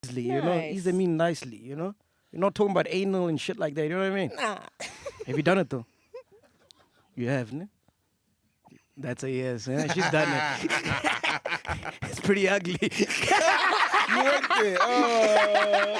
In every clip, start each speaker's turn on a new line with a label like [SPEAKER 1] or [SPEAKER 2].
[SPEAKER 1] easily, you know?
[SPEAKER 2] Nice.
[SPEAKER 1] Easy mean nicely, you know? You're not talking about anal and shit like that, you know what I mean?
[SPEAKER 2] Nah.
[SPEAKER 1] Have you done it though? You have, ne? That's a yes. She's done it. It's pretty ugly.
[SPEAKER 3] You went there. Oh.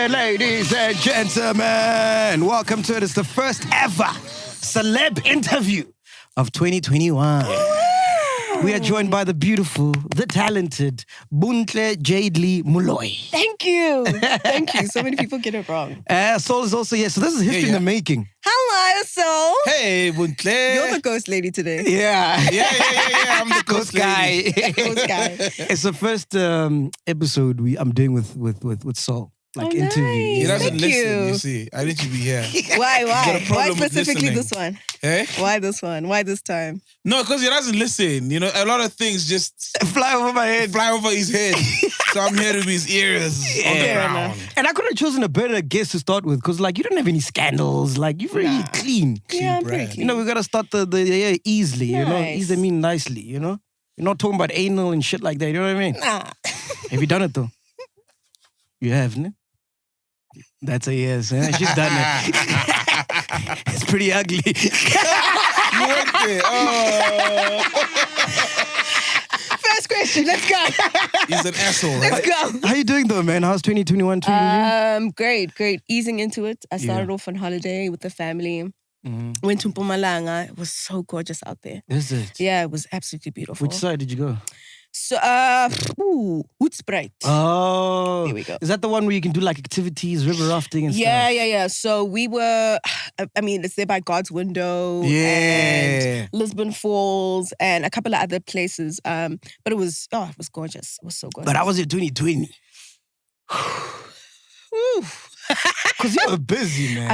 [SPEAKER 1] Ladies and gentlemen, welcome to it. It's the first ever celeb interview of 2021. We are joined by the beautiful, the talented Bontle Moloi.
[SPEAKER 2] Thank you. Thank you. So many people get it wrong.
[SPEAKER 1] Soul is also here. So this is history in the making.
[SPEAKER 2] Hello, Soul.
[SPEAKER 3] Hey, Bontle.
[SPEAKER 2] You're the ghost lady today.
[SPEAKER 1] Yeah.
[SPEAKER 3] Yeah. I'm the
[SPEAKER 1] Ghost guy.
[SPEAKER 2] Ghost guy.
[SPEAKER 1] It's the first episode I'm doing with Soul. Like interview.
[SPEAKER 2] Nice.
[SPEAKER 3] He doesn't
[SPEAKER 2] Thank
[SPEAKER 3] listen,
[SPEAKER 2] you.
[SPEAKER 3] you see. I need to be here.
[SPEAKER 2] Why?
[SPEAKER 3] got a problem
[SPEAKER 2] Why
[SPEAKER 3] with
[SPEAKER 2] specifically
[SPEAKER 3] listening.
[SPEAKER 2] this one?
[SPEAKER 3] Eh?
[SPEAKER 2] Why this one? Why this time?
[SPEAKER 3] No, because he doesn't listen. You know, a lot of things just
[SPEAKER 1] Fly over my head.
[SPEAKER 3] fly over his head. So I'm here to be his ears on the
[SPEAKER 2] Fair
[SPEAKER 3] ground.
[SPEAKER 2] enough.
[SPEAKER 1] And I could have chosen a better guest to start with because, like, you don't have any scandals. Like, you're very clean.
[SPEAKER 2] Yeah, I'm pretty
[SPEAKER 3] brand.
[SPEAKER 2] clean.
[SPEAKER 1] You know, we got to start the year easily, you know?
[SPEAKER 2] Nice.
[SPEAKER 1] Easy mean nicely, you know? You're not talking about anal and shit like that, you know what I mean?
[SPEAKER 2] Nah.
[SPEAKER 1] Have you done it, though? You have, ne? That's a yes. She's done it. It's pretty ugly.
[SPEAKER 3] You went there. Oh.
[SPEAKER 2] First question. Let's go.
[SPEAKER 3] He's an asshole, right?
[SPEAKER 2] Let's go.
[SPEAKER 1] How you doing, though, man? How's 2021 treating you?
[SPEAKER 2] Great. Easing into it. I started
[SPEAKER 1] Yeah.
[SPEAKER 2] off on holiday with the family.
[SPEAKER 1] Mm-hmm.
[SPEAKER 2] Went to Mpumalanga. It was so gorgeous out there.
[SPEAKER 1] Is it?
[SPEAKER 2] Yeah, it was absolutely beautiful.
[SPEAKER 1] Which side did you go?
[SPEAKER 2] So, Hoedspruit.
[SPEAKER 1] Oh.
[SPEAKER 2] Here we go.
[SPEAKER 1] Is that the one where you can do like activities, river rafting and stuff?
[SPEAKER 2] Yeah. So we were, I mean, it's there by God's Window.
[SPEAKER 1] Yeah.
[SPEAKER 2] And Lisbon Falls and a couple of other places. But it was gorgeous. It was so gorgeous.
[SPEAKER 1] But how was it 2020? Because you were busy, man.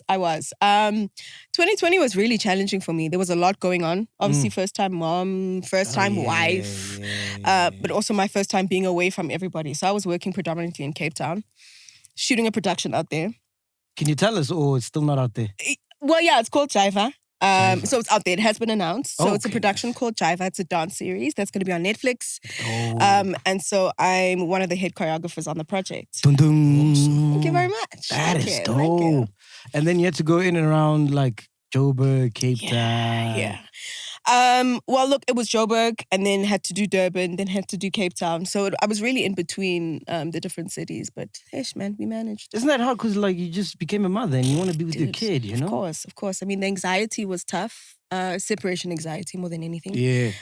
[SPEAKER 2] I was. 2020 was really challenging for me. There was a lot going on. Obviously, first time mom, first time wife, but also my first time being away from everybody. So I was working predominantly in Cape Town, shooting a production out there.
[SPEAKER 1] Can you tell us, or it's still not out there?
[SPEAKER 2] Well, yeah, it's called Jiva. So it's out there. It has been announced. So it's a
[SPEAKER 1] Okay.
[SPEAKER 2] production called Jiva. It's a dance series that's going to be on Netflix.
[SPEAKER 1] Oh.
[SPEAKER 2] And so I'm one of the head choreographers on the project.
[SPEAKER 1] Dun, dun.
[SPEAKER 2] Thank you very much.
[SPEAKER 1] That
[SPEAKER 2] Thank
[SPEAKER 1] is
[SPEAKER 2] you. Thank you.
[SPEAKER 1] dope. And then you had to go in and around like Joburg, Cape Town.
[SPEAKER 2] Yeah. Well, look, it was Joburg and then had to do Durban, then had to do Cape Town. So I was really in between the different cities. But, ish, man, we managed.
[SPEAKER 1] Isn't that hard? Because like you just became a mother and you want to be with your
[SPEAKER 2] Dude,
[SPEAKER 1] kid, you know?
[SPEAKER 2] Of course. I mean, the anxiety was tough. Separation anxiety more than anything.
[SPEAKER 1] Yeah.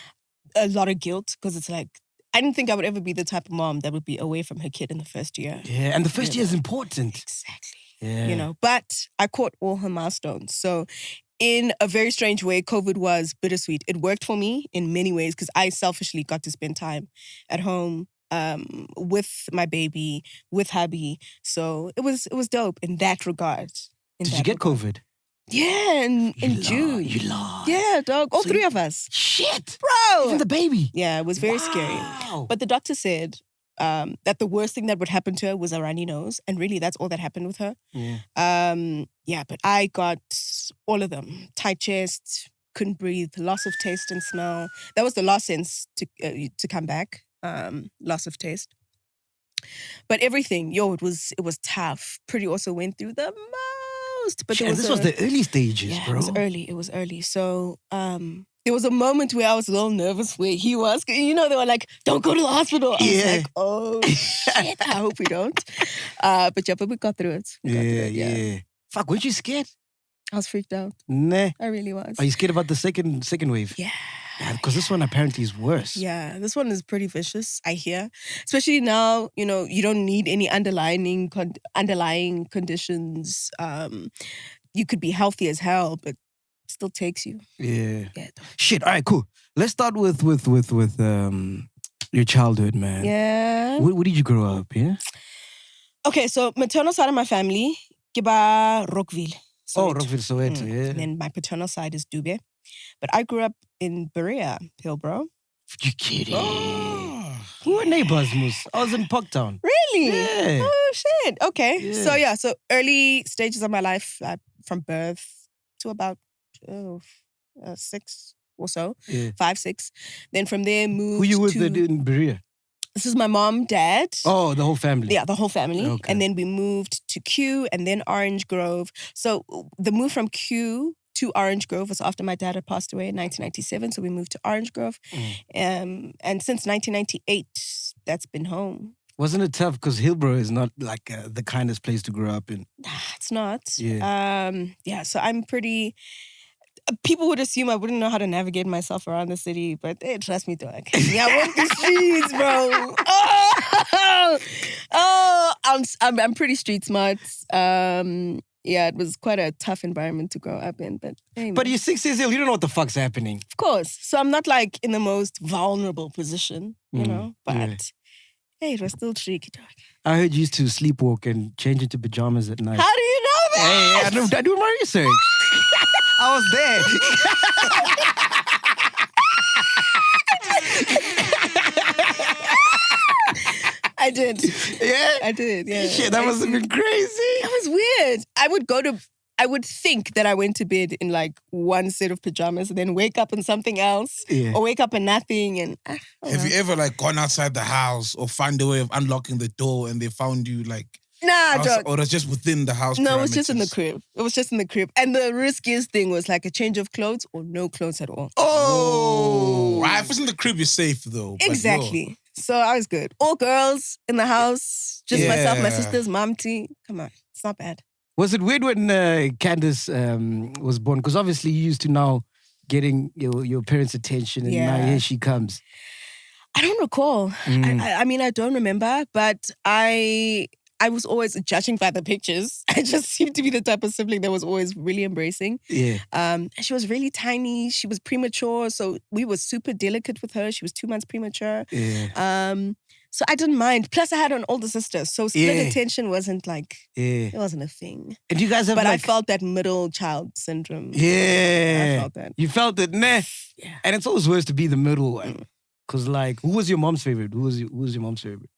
[SPEAKER 2] A lot of guilt because it's like, I didn't think I would ever be the type of mom that would be away from her kid in the first year.
[SPEAKER 1] Yeah. And the first year is important.
[SPEAKER 2] Exactly.
[SPEAKER 1] Yeah.
[SPEAKER 2] You know, but I caught all her milestones. So in a very strange way, COVID was bittersweet. It worked for me in many ways because I selfishly got to spend time at home with my baby, with hubby. So it was dope in that regard.
[SPEAKER 1] Did you get COVID?
[SPEAKER 2] Yeah, in June.
[SPEAKER 1] You lied.
[SPEAKER 2] Yeah, dog. All
[SPEAKER 1] So
[SPEAKER 2] three of us.
[SPEAKER 1] Shit.
[SPEAKER 2] Bro.
[SPEAKER 1] Even the baby.
[SPEAKER 2] Yeah, it was very scary.
[SPEAKER 1] Wow.
[SPEAKER 2] But the doctor said that the worst thing that would happen to her was a runny nose. And really, that's all that happened with her.
[SPEAKER 1] Yeah.
[SPEAKER 2] But I got all of them. Tight chest, couldn't breathe, loss of taste and smell. That was the last sense to come back. Loss of taste. But everything, it was tough. Priddy also went through the almost. But
[SPEAKER 1] Shit, this was the early stages,
[SPEAKER 2] yeah,
[SPEAKER 1] bro.
[SPEAKER 2] It was early. So there was a moment where I was a little nervous where he was. You know, they were like, don't go to the hospital. I was like, oh, shit, I hope we don't. But we got through it.
[SPEAKER 1] Yeah. Fuck, weren't you scared?
[SPEAKER 2] I was freaked out.
[SPEAKER 1] Nah.
[SPEAKER 2] I really was.
[SPEAKER 1] Are you scared about the second wave?
[SPEAKER 2] Yeah.
[SPEAKER 1] Yeah, because this one apparently is worse.
[SPEAKER 2] Yeah, this one is pretty vicious, I hear. Especially now, you know, you don't need any underlying conditions. You could be healthy as hell, but it still takes you.
[SPEAKER 1] Yeah.
[SPEAKER 2] Yeah.
[SPEAKER 1] Shit. All right, cool. Let's start with your childhood, man.
[SPEAKER 2] Yeah.
[SPEAKER 1] Where did you grow up? Yeah.
[SPEAKER 2] Okay, so maternal side of my family, Kiba Rockville.
[SPEAKER 1] Oh, Rockville, Soweto, yeah.
[SPEAKER 2] And then my paternal side is Dube. But I grew up in Berea, Hillbrow.
[SPEAKER 1] You kidding?
[SPEAKER 3] Oh.
[SPEAKER 1] Who were neighbors, Moose? I was in Parktown.
[SPEAKER 2] Really?
[SPEAKER 1] Yeah.
[SPEAKER 2] Oh, shit. Okay.
[SPEAKER 1] Yeah.
[SPEAKER 2] So early stages of my life, from birth to about 6 or so,
[SPEAKER 1] Yeah.
[SPEAKER 2] 5, 6. Then from there moved
[SPEAKER 1] Who you with
[SPEAKER 2] to...
[SPEAKER 1] in Berea?
[SPEAKER 2] This is my mom, dad.
[SPEAKER 1] Oh, the whole family.
[SPEAKER 2] Yeah, the whole family.
[SPEAKER 1] Okay.
[SPEAKER 2] And then we moved to Kew and then Orange Grove. So the move from Kew to Orange Grove was after my dad had passed away in 1997. So we moved to Orange Grove. And since 1998, that's been home.
[SPEAKER 1] Wasn't it tough? Because Hillbrow is not like the kindest place to grow up in.
[SPEAKER 2] Nah, it's not.
[SPEAKER 1] Yeah.
[SPEAKER 2] So I'm pretty... People would assume I wouldn't know how to navigate myself around the city, but hey, trust me, dog. Yeah, I walk the streets, bro. I'm pretty street smart. Yeah, it was quite a tough environment to grow up in, but hey,
[SPEAKER 1] But you're 6 years old. You don't know what the fuck's happening.
[SPEAKER 2] of course. So I'm not like in the most vulnerable position, you know. But
[SPEAKER 1] yeah.
[SPEAKER 2] hey, it was still tricky, dog.
[SPEAKER 1] I heard you used to sleepwalk and change into pajamas at night.
[SPEAKER 2] How do you know that?
[SPEAKER 1] Hey, I do my research. I was there.
[SPEAKER 2] I did.
[SPEAKER 1] Yeah?
[SPEAKER 2] I did, yeah.
[SPEAKER 1] Shit, that must have been crazy.
[SPEAKER 2] That was weird. I would think that I went to bed in like one set of pajamas and then wake up in something else.
[SPEAKER 1] Yeah.
[SPEAKER 2] Or wake up in nothing and...
[SPEAKER 3] Have you ever like gone outside the house or found a way of unlocking the door and they found you like...
[SPEAKER 2] Nah, dog.
[SPEAKER 3] Or it's just within the house?
[SPEAKER 2] No, it was just in the
[SPEAKER 3] parameters?
[SPEAKER 2] crib. It was just in the crib. And the riskiest thing was like a change of clothes or no clothes at all.
[SPEAKER 1] Oh!
[SPEAKER 3] Right, if it's in the crib, you're safe though. but
[SPEAKER 2] Exactly. So I was good. All girls in the house, just myself, my
[SPEAKER 3] Yeah.
[SPEAKER 2] sisters, mom, T. Come on, it's not bad.
[SPEAKER 1] Was it weird when Candace was born? Because obviously you used to now getting your parents' attention and now
[SPEAKER 2] Yeah.
[SPEAKER 1] here she comes.
[SPEAKER 2] I don't recall. I mean, I don't remember, but I was always judging by the pictures. I just seemed to be the type of sibling that was always really embracing.
[SPEAKER 1] Yeah.
[SPEAKER 2] And she was really tiny. She was premature, so we were super delicate with her. She was 2 months premature.
[SPEAKER 1] Yeah.
[SPEAKER 2] So I didn't mind. Plus, I had an older sister, so split
[SPEAKER 1] Yeah.
[SPEAKER 2] attention wasn't like
[SPEAKER 1] Yeah.
[SPEAKER 2] it wasn't a thing.
[SPEAKER 1] And you guys have
[SPEAKER 2] But
[SPEAKER 1] like...
[SPEAKER 2] I felt that middle child syndrome.
[SPEAKER 1] Yeah.
[SPEAKER 2] I felt that.
[SPEAKER 1] You felt it, nah.
[SPEAKER 2] Yeah.
[SPEAKER 1] And it's always worse to be the middle one. Because like, who was your mom's favorite? Who was your mom's favorite?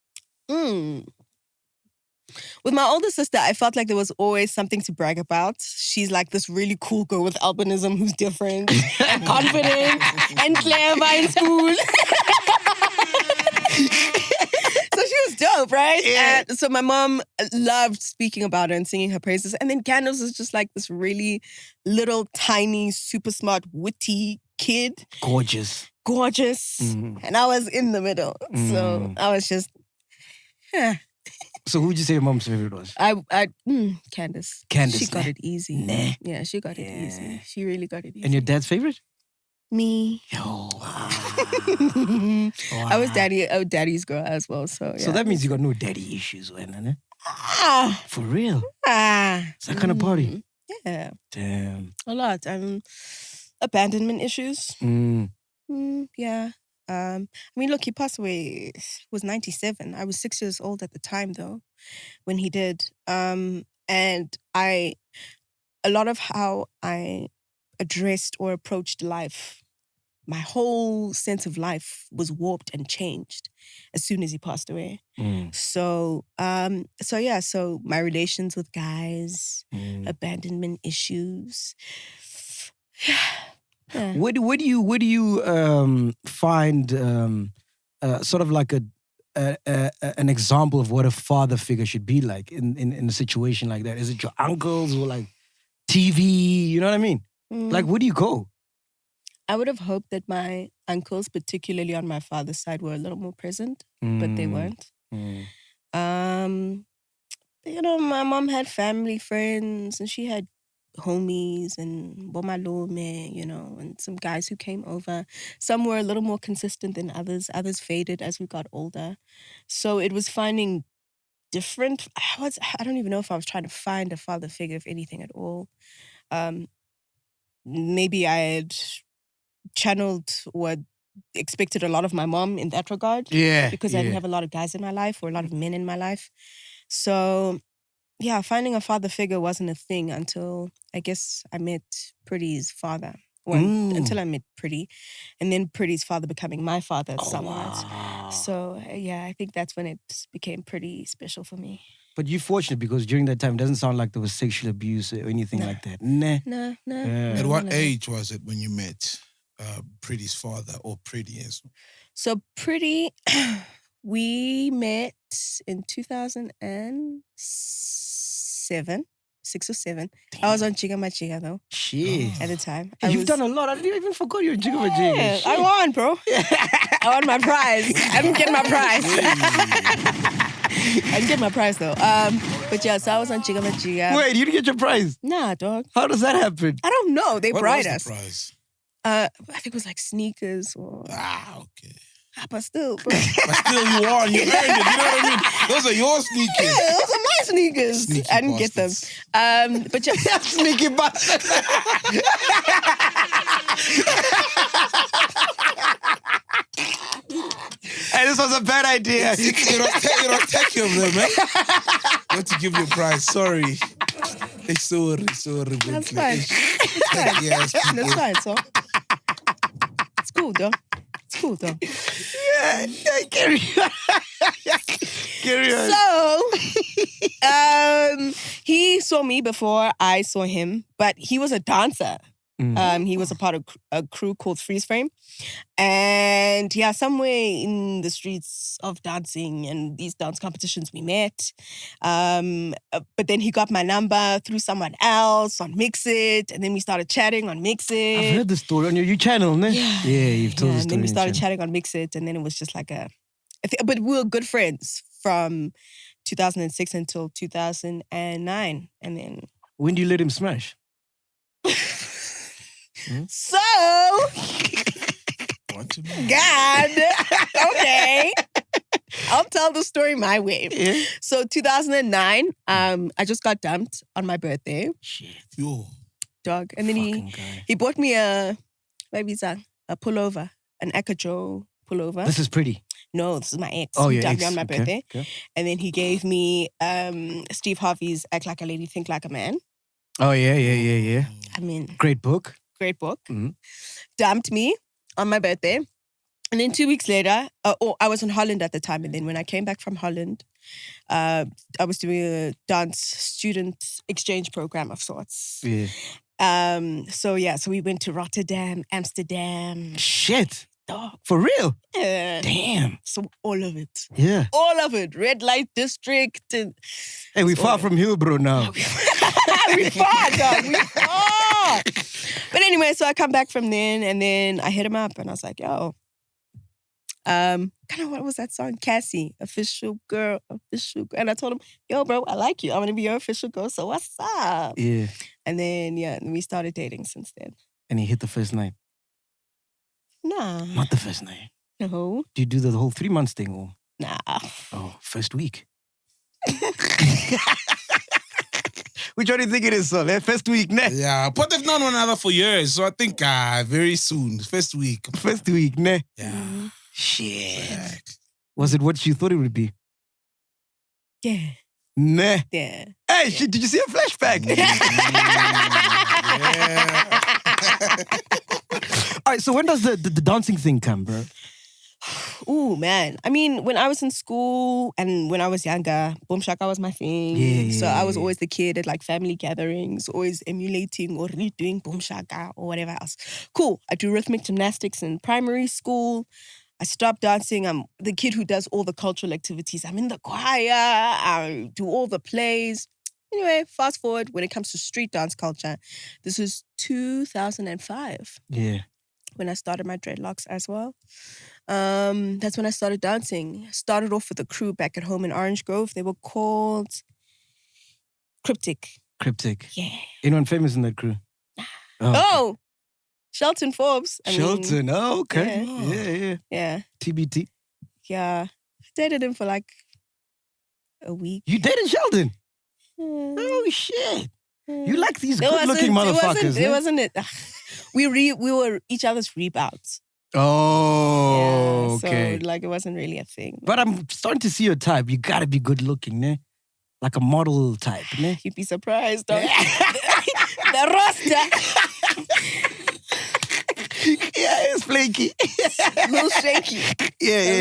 [SPEAKER 2] With my older sister, I felt like there was always something to brag about. She's like this really cool girl with albinism who's different and confident and clever in school. So she was dope, right?
[SPEAKER 1] Yeah.
[SPEAKER 2] And so my mom loved speaking about her and singing her praises. And then Candace was just like this really little, tiny, super smart, witty kid.
[SPEAKER 1] Gorgeous.
[SPEAKER 2] And I was in the middle. So I was just,
[SPEAKER 1] So who would you say your mom's favorite was?
[SPEAKER 2] Candace.
[SPEAKER 1] Candace,
[SPEAKER 2] She got
[SPEAKER 1] nah.
[SPEAKER 2] it easy.
[SPEAKER 1] Nah.
[SPEAKER 2] Yeah, she got it easy. She really got it easy.
[SPEAKER 1] And your dad's favorite?
[SPEAKER 2] Me.
[SPEAKER 1] Yo.
[SPEAKER 2] I was daddy's girl as well. So yeah.
[SPEAKER 1] So that means you got no daddy issues, man.
[SPEAKER 2] Ah,
[SPEAKER 1] For real?
[SPEAKER 2] ah.
[SPEAKER 1] It's that kind of party.
[SPEAKER 2] Yeah,
[SPEAKER 1] Damn.
[SPEAKER 2] a lot. Abandonment issues. Yeah. I mean, look, he passed away. He was 97. I was 6 years old at the time, though, when he did. And a lot of how I addressed or approached life, my whole sense of life was warped and changed as soon as he passed away. So my relations with guys, abandonment issues. Yeah.
[SPEAKER 1] Where do you find sort of like an example of what a father figure should be like in a situation like that? Is it your uncles or like TV, you know what I mean?
[SPEAKER 2] Mm.
[SPEAKER 1] Like, where do you go?
[SPEAKER 2] I would have hoped that my uncles, particularly on my father's side, were a little more present, but they weren't. My mom had family friends and she had homies and bomalome, and some guys who came over. Some were a little more consistent than others. Others faded as we got older. So it was finding different. I don't even know if I was trying to find a father figure, if anything at all. Maybe I had channeled or expected a lot of my mom in that regard.
[SPEAKER 1] Yeah.
[SPEAKER 2] Because I didn't have a lot of guys in my life or a lot of men in my life. So, yeah, finding a father figure wasn't a thing until I guess I met Priddy's father. Until I met Priddy. And then Priddy's father becoming my father somewhat.
[SPEAKER 1] Wow.
[SPEAKER 2] So, yeah, I think that's when it became pretty special for me.
[SPEAKER 1] But you're fortunate because during that time, it doesn't sound like there was sexual abuse or anything like that. Nah.
[SPEAKER 2] No.
[SPEAKER 1] Yeah.
[SPEAKER 3] At what age was it when you met Priddy's father or Priddy?
[SPEAKER 2] So Priddy, we met in 2007, 6 or 7.
[SPEAKER 1] Damn.
[SPEAKER 2] I was on Chiga Machiga though.
[SPEAKER 1] Shit.
[SPEAKER 2] At the time.
[SPEAKER 1] You've done a lot. I didn't even forgot you're in Jigga
[SPEAKER 2] Yeah, I won, bro. I won my prize. I didn't get my prize. I didn't get my prize though. But yeah, so I was on Chiga Machiga.
[SPEAKER 1] Wait, you didn't get your prize?
[SPEAKER 2] Nah, dog.
[SPEAKER 1] How does that happen?
[SPEAKER 2] I don't know. They
[SPEAKER 3] What
[SPEAKER 2] bribed
[SPEAKER 3] was
[SPEAKER 2] us.
[SPEAKER 3] the prize?
[SPEAKER 2] I think it was like sneakers or.
[SPEAKER 3] Okay.
[SPEAKER 2] But still, bro.
[SPEAKER 3] But still, you won. You earned it. You know what I mean? Those are your sneakers.
[SPEAKER 2] Yeah, those are my sneakers.
[SPEAKER 3] Sneaky
[SPEAKER 2] I didn't get them.
[SPEAKER 3] bastards.
[SPEAKER 2] But yeah,
[SPEAKER 1] Sneaky bastard. Hey, this was a bad idea.
[SPEAKER 3] You don't take of them, man. Not to give you a prize. Sorry. Sorry.
[SPEAKER 2] that's fine.
[SPEAKER 3] Yes,
[SPEAKER 2] That's fine, so. It's cool, though.
[SPEAKER 1] Yeah, carry on. Carry on.
[SPEAKER 2] So, he saw me before I saw him, but he was a dancer. He was a part of a crew called Freeze Frame. And yeah, somewhere in the streets of dancing and these dance competitions we met. But then he got my number through someone else on Mix It. And then we started chatting on Mix It.
[SPEAKER 1] I've heard the story on your channel, no? Yeah, you've told the story.
[SPEAKER 2] And then we
[SPEAKER 1] on
[SPEAKER 2] started
[SPEAKER 1] your channel.
[SPEAKER 2] chatting on Mix It. And then it was just like but we were good friends from 2006 until 2009. And then...
[SPEAKER 1] When do you let him smash?
[SPEAKER 2] So,
[SPEAKER 3] What to mean?
[SPEAKER 2] God, okay. I'll tell the story my way.
[SPEAKER 1] Yeah.
[SPEAKER 2] So 2009, I just got dumped on my birthday,
[SPEAKER 1] Shit.
[SPEAKER 3] Yo.
[SPEAKER 2] dog. And then
[SPEAKER 1] Fucking guy.
[SPEAKER 2] he bought me a pullover, an Akajo pullover.
[SPEAKER 1] This is pretty.
[SPEAKER 2] No, this is my ex.
[SPEAKER 1] Oh,
[SPEAKER 2] He
[SPEAKER 1] yeah.
[SPEAKER 2] dumped me on my birthday.
[SPEAKER 1] Okay.
[SPEAKER 2] And then he gave me Steve Harvey's Act Like a Lady, Think Like a Man.
[SPEAKER 1] Oh, yeah.
[SPEAKER 2] I mean,
[SPEAKER 1] Great book.
[SPEAKER 2] great book.
[SPEAKER 1] Mhm.
[SPEAKER 2] Dumped me on my birthday. And then 2 weeks later, I was in Holland at the time. And then when I came back from Holland, I was doing a dance student exchange program of sorts.
[SPEAKER 1] Yeah.
[SPEAKER 2] So we went to Rotterdam, Amsterdam.
[SPEAKER 1] Shit.
[SPEAKER 2] Dog.
[SPEAKER 1] For real?
[SPEAKER 2] Yeah.
[SPEAKER 1] Damn.
[SPEAKER 2] So all of it.
[SPEAKER 1] Yeah.
[SPEAKER 2] All of it. Red Light District. And
[SPEAKER 1] Hey, we far from Hillbro now.
[SPEAKER 2] we fought, dog. We fought. But anyway, so I come back from then and then I hit him up and I was like, yo, kind of what was that song? Cassie, official girl. And I told him, yo, bro, I like you. I'm going to be your official girl. So what's up?
[SPEAKER 1] Yeah.
[SPEAKER 2] And then, we started dating since then.
[SPEAKER 1] And he hit the first night.
[SPEAKER 2] Nah.
[SPEAKER 1] Not the first night.
[SPEAKER 2] No.
[SPEAKER 1] Do you do the whole 3 months thing or?
[SPEAKER 2] Nah.
[SPEAKER 1] Oh, first week. Which one do you think it is, son? First week, ne?
[SPEAKER 3] Yeah, but they've known one another for years, so I think very soon, first week.
[SPEAKER 1] First week, ne?
[SPEAKER 3] Yeah.
[SPEAKER 1] Shit. Was it what you thought it would be?
[SPEAKER 2] Yeah.
[SPEAKER 1] Ne?
[SPEAKER 2] Yeah.
[SPEAKER 1] Hey, shit, did you see a flashback? All right, so when does the dancing thing come, bro?
[SPEAKER 2] Ooh, man. I mean, when I was in school and when I was younger, Boom Shaka was my thing.
[SPEAKER 1] Yeah,
[SPEAKER 2] So I was
[SPEAKER 1] yeah.
[SPEAKER 2] always the kid at like family gatherings, always emulating or redoing Boom Shaka or whatever else. Cool. I do rhythmic gymnastics in primary school. I stopped dancing. I'm the kid who does all the cultural activities. I'm in the choir. I do all the plays. Anyway, fast forward, when it comes to street dance culture, this was 2005
[SPEAKER 1] Yeah.
[SPEAKER 2] when I started my dreadlocks as well. That's when I started dancing. Started off with a crew back at home in Orange Grove. They were called Cryptic.
[SPEAKER 1] Yeah. Anyone famous in that crew?
[SPEAKER 2] Oh, Shelton Forbes.
[SPEAKER 1] Shelton. Oh, okay.
[SPEAKER 2] Yeah. Yeah.
[SPEAKER 1] TBT.
[SPEAKER 2] Yeah. I dated him for like a week.
[SPEAKER 1] You dated Sheldon? Oh, shit. You like these good-looking motherfuckers.
[SPEAKER 2] It wasn't it. We were each other's rebounds.
[SPEAKER 1] Oh, okay.
[SPEAKER 2] So like it wasn't really a thing.
[SPEAKER 1] But I'm starting to see your type. You gotta be good-looking, ne? Like a model type, ne?
[SPEAKER 2] You'd be surprised, don't you? The roster.
[SPEAKER 1] Yeah, it's flaky.
[SPEAKER 2] A little shaky.
[SPEAKER 1] Yeah.
[SPEAKER 2] A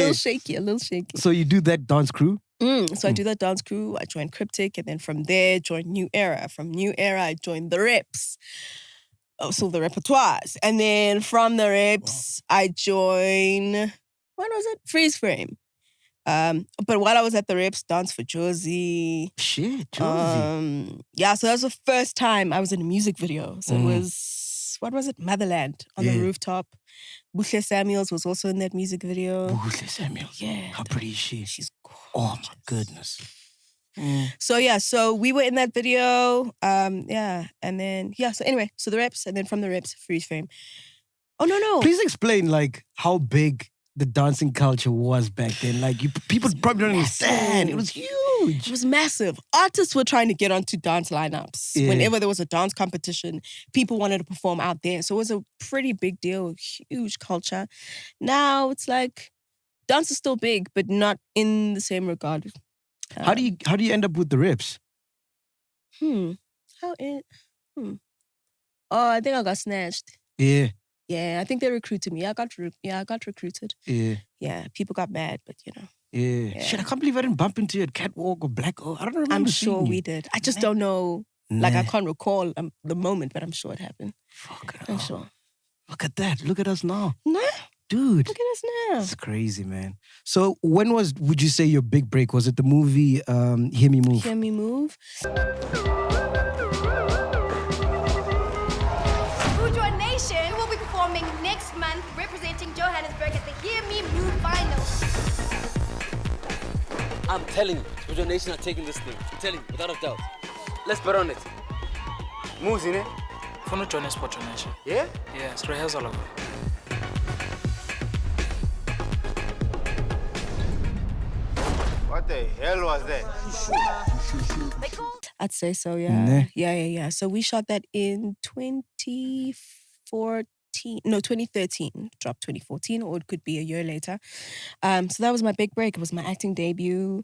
[SPEAKER 2] little shaky.
[SPEAKER 1] So you do that dance crew?
[SPEAKER 2] So I do that dance crew. I joined Cryptic, and then from there, joined New Era. From New Era, I joined the Reps. So the repertoires. And then from the Reps, I joined, what was it? Freeze Frame. But while I was at the Reps, Dance for Josie.
[SPEAKER 1] Shit, Josie.
[SPEAKER 2] Yeah, so that was the first time I was in a music video. So it was, what was it? Motherland on the rooftop. Bontle Samuels was also in that music video.
[SPEAKER 1] Bontle Samuels?
[SPEAKER 2] Yeah.
[SPEAKER 1] How pretty is she?
[SPEAKER 2] She's gorgeous.
[SPEAKER 1] Oh, my goodness.
[SPEAKER 2] So we were in that video. And then, so anyway, so the Reps, and then from the Reps, Freeze Frame. Oh, no.
[SPEAKER 1] Please explain, like, how big the dancing culture was back then. Like, people probably don't understand. It was huge.
[SPEAKER 2] It was massive. Artists were trying to get onto dance lineups.
[SPEAKER 1] Yeah.
[SPEAKER 2] Whenever there was a dance competition, people wanted to perform out there. So it was a pretty big deal, huge culture. Now it's like, dance is still big, but not in the same regard.
[SPEAKER 1] How do you end up with the Reps?
[SPEAKER 2] Oh, I think I got snatched.
[SPEAKER 1] Yeah.
[SPEAKER 2] Yeah, I think they recruited me. I got recruited.
[SPEAKER 1] Yeah.
[SPEAKER 2] Yeah, people got mad, but you know.
[SPEAKER 1] Yeah. Shit, I can't believe I didn't bump into you at Catwalk or Black Oak. I don't remember.
[SPEAKER 2] I'm sure
[SPEAKER 1] you.
[SPEAKER 2] we did. I just don't know. Like, I can't recall the moment, but I'm sure it happened. I'm sure.
[SPEAKER 1] Look at that. Look at us now.
[SPEAKER 2] Nah.
[SPEAKER 1] Dude.
[SPEAKER 2] Look at us now.
[SPEAKER 1] It's crazy, man. So when would you say your big break? Was it the movie Hear Me Move?
[SPEAKER 2] Hear Me Move.
[SPEAKER 4] Nation will be performing next month, representing Johannesburg at the Hear Me Move Finals.
[SPEAKER 5] I'm telling you, Spiritual Nation are taking this thing. I'm telling you, without a doubt. Let's bet on it. Moves in it.
[SPEAKER 6] For no join Spiritual Nation.
[SPEAKER 5] Yeah?
[SPEAKER 6] Yeah, it's rehearsal over.
[SPEAKER 7] What the hell was that?
[SPEAKER 2] I'd say so, yeah. Yeah. So we shot that in 2013. Dropped 2014, or it could be a year later. So that was my big break. It was my acting debut.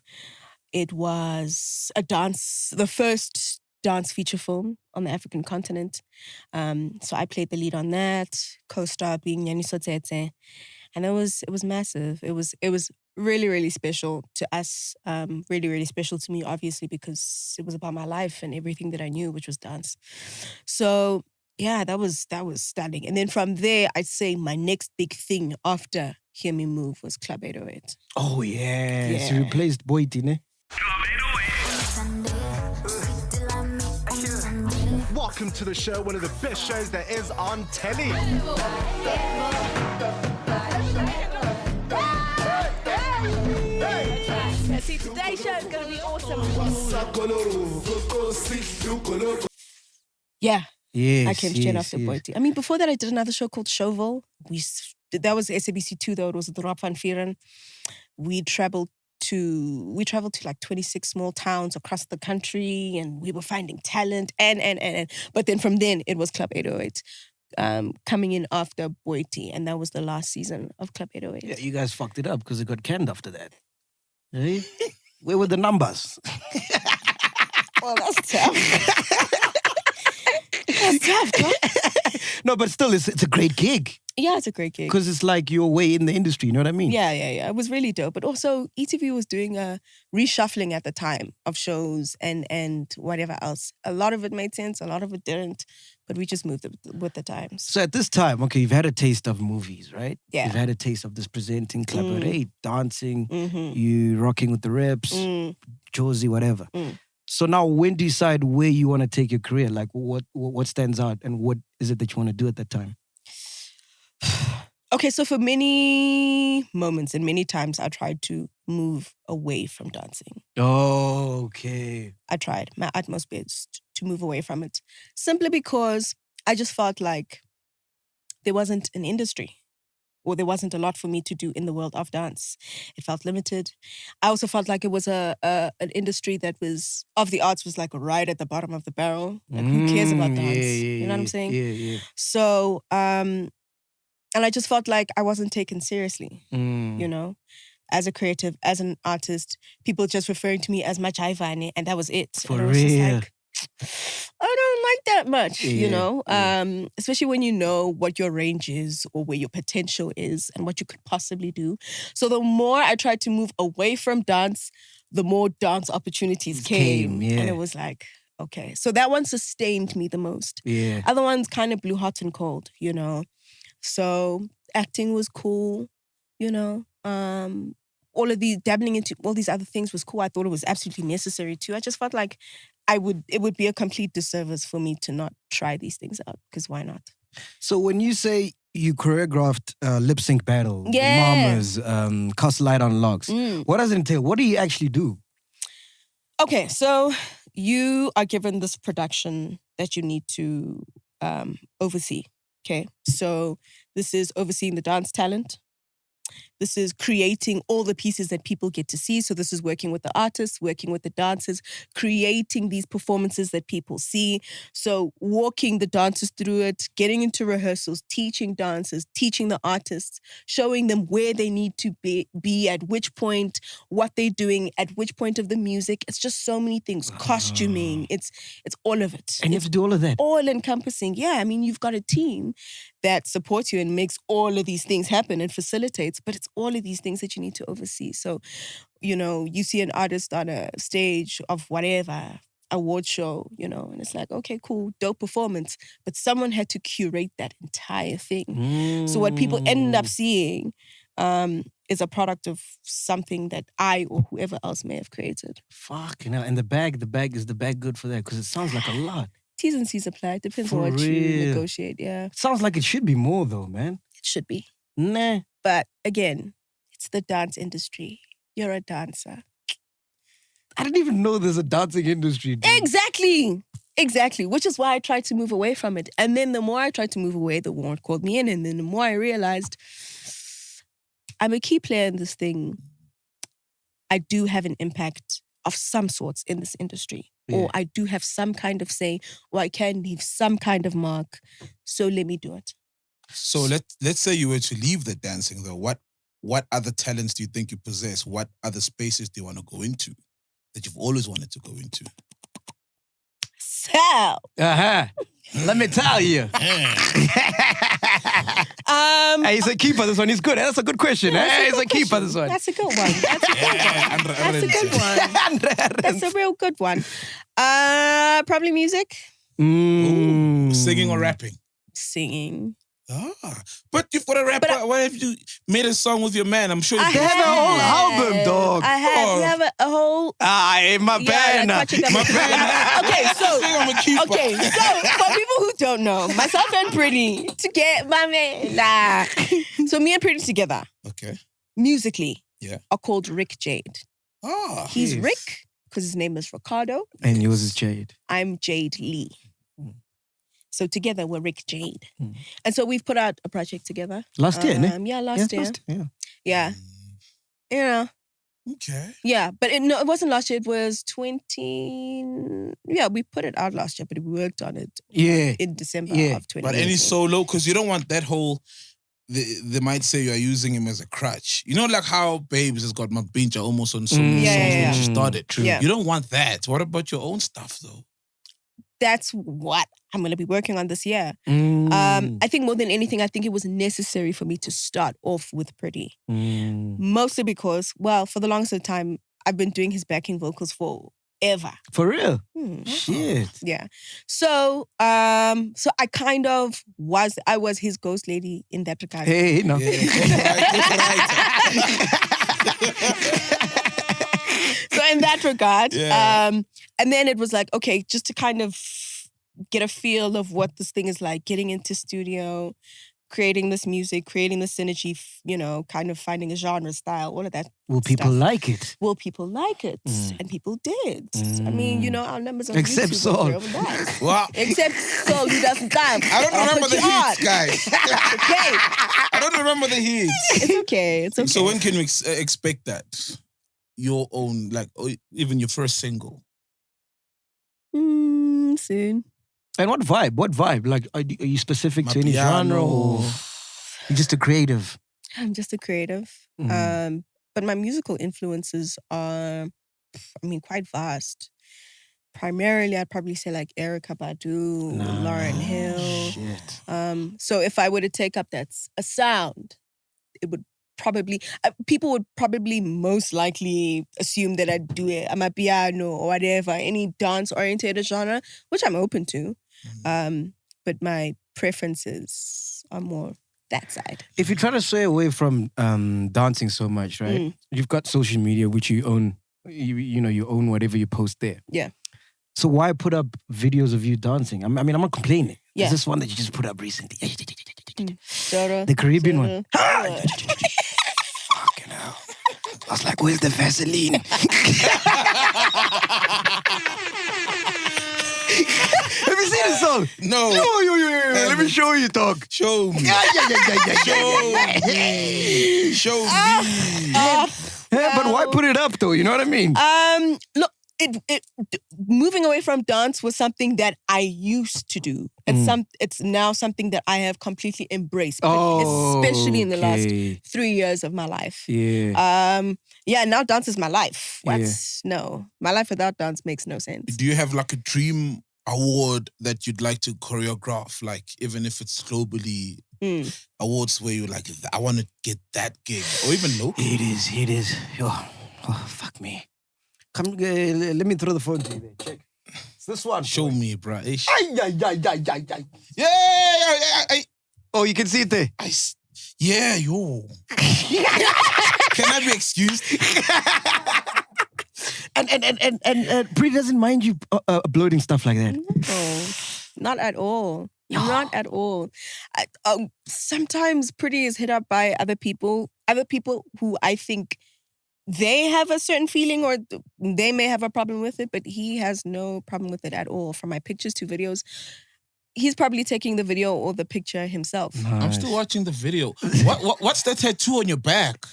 [SPEAKER 2] It was the first dance feature film on the African continent. So I played the lead on that, co-star being Nyaniso Tsetse. And it was massive. It was really, really special to us. Really, really special to me, obviously, because it was about my life and everything that I knew, which was dance. So yeah, that was stunning. And then from there, I'd say my next big thing after Hear Me Move was Club 808.
[SPEAKER 1] Oh yeah. So you replaced Boiti, ne?
[SPEAKER 8] Welcome to the show, one of the best shows that is on telly.
[SPEAKER 4] See, today's show is going to be awesome.
[SPEAKER 2] Yeah.
[SPEAKER 1] Yes,
[SPEAKER 2] I came straight after Boiti. I mean, before that, I did another show called Showville. That was SABC2 though. It was the Rob van Vieren. We traveled to like 26 small towns across the country, and we were finding talent and. But then from then, it was Club 808. Coming in after Boiti, and that was the last season of Club 808.
[SPEAKER 1] Yeah, you guys fucked it up because it got canned after that. Hey? Where were the numbers?
[SPEAKER 2] Well, that's tough. That's tough, bro.
[SPEAKER 1] No, but still, it's a great gig.
[SPEAKER 2] Yeah, it's a great gig.
[SPEAKER 1] Because it's like you're way in the industry, you know what I mean?
[SPEAKER 2] Yeah. It was really dope. But also, ETV was doing a reshuffling at the time of shows and whatever else. A lot of it made sense, a lot of it didn't. But we just moved with the times.
[SPEAKER 1] So at this time, okay, you've had a taste of movies, right?
[SPEAKER 2] Yeah.
[SPEAKER 1] You've had a taste of this presenting, Club 8, dancing,
[SPEAKER 2] Mm-hmm.
[SPEAKER 1] you rocking with the Reps, Josie, whatever. So now when do you decide where you want to take your career? Like what stands out and what is it that you want to do at that time?
[SPEAKER 2] Okay, so for many moments and many times, I tried to move away from dancing.
[SPEAKER 1] Oh, okay.
[SPEAKER 2] I tried my utmost best to move away from it, simply because I just felt like there wasn't an industry, or there wasn't a lot for me to do in the world of dance. It felt limited. I also felt like it was an industry that was, of the arts, was like right at the bottom of the barrel. Like, who cares about dance? You know what I'm saying?
[SPEAKER 1] Yeah.
[SPEAKER 2] So, and I just felt like I wasn't taken seriously, you know, as a creative, as an artist. People just referring to me as MacG, and that was it.
[SPEAKER 1] For
[SPEAKER 2] and I was
[SPEAKER 1] real.
[SPEAKER 2] just like, I don't like that much, you know, especially when you know what your range is or where your potential is and what you could possibly do. So the more I tried to move away from dance, the more dance opportunities came. And it was like, okay. So that one sustained me the most.
[SPEAKER 1] Yeah.
[SPEAKER 2] Other ones kind of blew hot and cold, you know. So acting was cool, you know. All of these, dabbling into all these other things was cool. I thought it was absolutely necessary too. I just felt like it would be a complete disservice for me to not try these things out, because why not?
[SPEAKER 1] So when you say you choreographed lip sync battle,
[SPEAKER 2] Yeah.
[SPEAKER 1] Mamas, Cast Light on Locks, what does it entail? What do you actually do?
[SPEAKER 2] Okay, so you are given this production that you need to oversee. Okay, so this is overseeing the dance talent. This is creating all the pieces that people get to see. So this is working with the artists, working with the dancers, creating these performances that people see. So walking the dancers through it, getting into rehearsals, teaching dancers, teaching the artists, showing them where they need to be at which point, what they're doing, at which point of the music. It's just so many things. Costuming, it's all of it.
[SPEAKER 1] And you have to do all of that?
[SPEAKER 2] All encompassing. Yeah, I mean, you've got a team that supports you and makes all of these things happen and facilitates, but it's all of these things that you need to oversee. So, you know, you see an artist on a stage of whatever, award show, you know, and it's like, okay, cool, dope performance, but someone had to curate that entire thing. So what people end up seeing is a product of something that I or whoever else may have created.
[SPEAKER 1] Fucking hell. And the bag is the bag good for that? Because it sounds like a lot.
[SPEAKER 2] T's and C's apply. Depends
[SPEAKER 1] For
[SPEAKER 2] on what
[SPEAKER 1] real.
[SPEAKER 2] you negotiate, yeah.
[SPEAKER 1] Sounds like it should be more though, man.
[SPEAKER 2] It should be.
[SPEAKER 1] Nah.
[SPEAKER 2] But again, it's the dance industry. You're a dancer.
[SPEAKER 1] I didn't even know there's a dancing industry, dude.
[SPEAKER 2] Exactly. Which is why I tried to move away from it. And then the more I tried to move away, the more it called me in. And then the more I realized I'm a key player in this thing. I do have an impact of some sorts in this industry.
[SPEAKER 1] Yeah.
[SPEAKER 2] Or I do have some kind of say, or I can leave some kind of mark. So let me do it.
[SPEAKER 3] So let's say you were to leave the dancing though. What other talents do you think you possess? What other spaces do you want to go into that you've always wanted to go into?
[SPEAKER 2] So,
[SPEAKER 1] let me tell you. Hey, he's a keeper, this one. He's good. That's a good question. Hey, he's a keeper, this one.
[SPEAKER 2] That's a good one. That's a good one. That's a real good one. Probably music.
[SPEAKER 3] Ooh, singing or rapping?
[SPEAKER 2] Singing.
[SPEAKER 3] But you've got a rapper. Why have you made a song with your man? I'm sure
[SPEAKER 1] They have a whole album, dog.
[SPEAKER 2] I have. We have a whole.
[SPEAKER 1] My bad.
[SPEAKER 2] Okay, so for people who don't know, myself and Priddy together, my man. So me and Priddy together.
[SPEAKER 3] Okay.
[SPEAKER 2] Musically,
[SPEAKER 3] yeah,
[SPEAKER 2] are called Rick Jade. He's Rick because his name is Ricardo.
[SPEAKER 1] And yours is Jade.
[SPEAKER 2] I'm Jade Lee. So together we're Rick Jade. And so we've put out a project together.
[SPEAKER 1] Last year, ne?
[SPEAKER 2] Yeah, last year. Yeah. Yeah.
[SPEAKER 3] Okay.
[SPEAKER 2] Yeah, but it wasn't last year. It was 20... Yeah, we put it out last year, but we worked on it in December of 2020.
[SPEAKER 3] But any solo, because you don't want that whole... They might say you are using him as a crutch. You know, like how Babes has got Mabinja almost on so many songs when she started.
[SPEAKER 1] True.
[SPEAKER 2] Yeah.
[SPEAKER 3] You don't want that. What about your own stuff, though?
[SPEAKER 2] That's what I'm going to be working on this year. I think more than anything, I think it was necessary for me to start off with Priddy. Mostly because, well, for the longest of time, I've been doing his backing vocals forever.
[SPEAKER 1] For real? Shit.
[SPEAKER 2] Yeah. So I kind of was his ghost lady in that regard.
[SPEAKER 1] Hey, no.
[SPEAKER 2] So in that regard.
[SPEAKER 3] Yeah.
[SPEAKER 2] And then it was like, okay, just to kind of get a feel of what this thing is like, getting into studio, creating this music, creating the synergy, kind of finding a genre style, all of that.
[SPEAKER 1] Will people
[SPEAKER 2] stuff.
[SPEAKER 1] like it?
[SPEAKER 2] Will people like it? And people did. I mean, our numbers on
[SPEAKER 1] Except
[SPEAKER 2] YouTube
[SPEAKER 1] Saul.
[SPEAKER 2] were real nice.
[SPEAKER 3] Well,
[SPEAKER 2] Except Saul, who doesn't dance.
[SPEAKER 3] I don't remember the hits, guys.
[SPEAKER 2] It's okay.
[SPEAKER 3] I don't remember the hits.
[SPEAKER 2] It's okay. It's okay.
[SPEAKER 3] So when can we expect that? Your own, like, or even your first single?
[SPEAKER 2] Soon.
[SPEAKER 1] And what vibe? What vibe? Like, are you specific to any genre or you're just a creative?
[SPEAKER 2] I'm just a creative. But my musical influences are, quite vast. Primarily, I'd probably say like Erykah Badu, Lauryn Hill.
[SPEAKER 1] Shit.
[SPEAKER 2] So if I were to take up that a sound, it would probably, people would probably most likely assume that I'd do it. I'm a piano or whatever, any dance-oriented genre, which I'm open to. But my preferences are more that side.
[SPEAKER 1] If you try to stray away from dancing so much, right? You've got social media, which you own. You own whatever you post there.
[SPEAKER 2] Yeah.
[SPEAKER 1] So why put up videos of you dancing? I'm not complaining.
[SPEAKER 2] Yeah.
[SPEAKER 1] There's this one that you just put up recently.
[SPEAKER 2] The
[SPEAKER 1] Caribbean one. Fucking hell. I was like, where's the Vaseline? Have you seen this song?
[SPEAKER 3] No.
[SPEAKER 1] Let me show you, dog.
[SPEAKER 3] Show me. Show me.
[SPEAKER 1] Yeah, but why put it up though? You know what I mean?
[SPEAKER 2] Look, moving away from dance was something that I used to do. It's now something that I have completely embraced, especially in the last 3 years of my life. Now dance is my life. No, my life without dance makes no sense.
[SPEAKER 3] Do you have like a dream award that you'd like to choreograph? Like, even if it's globally, awards where you're like, I want to get that gig, or even local.
[SPEAKER 1] It is. Oh, fuck me. Come, let me throw the phone to you there. Check. It's this one.
[SPEAKER 3] Show me, bro.
[SPEAKER 1] Yeah. Oh, you can see it there.
[SPEAKER 3] Yeah, yo. Can I be excused?
[SPEAKER 1] And Priddy doesn't mind you uploading stuff like that.
[SPEAKER 2] No, not at all. Not at all. Sometimes Priddy is hit up by other people who I think they have a certain feeling or they may have a problem with it, but he has no problem with it at all. From my pictures to videos, he's probably taking the video or the picture himself.
[SPEAKER 1] Nice.
[SPEAKER 3] I'm still watching the video. What's that tattoo on your back?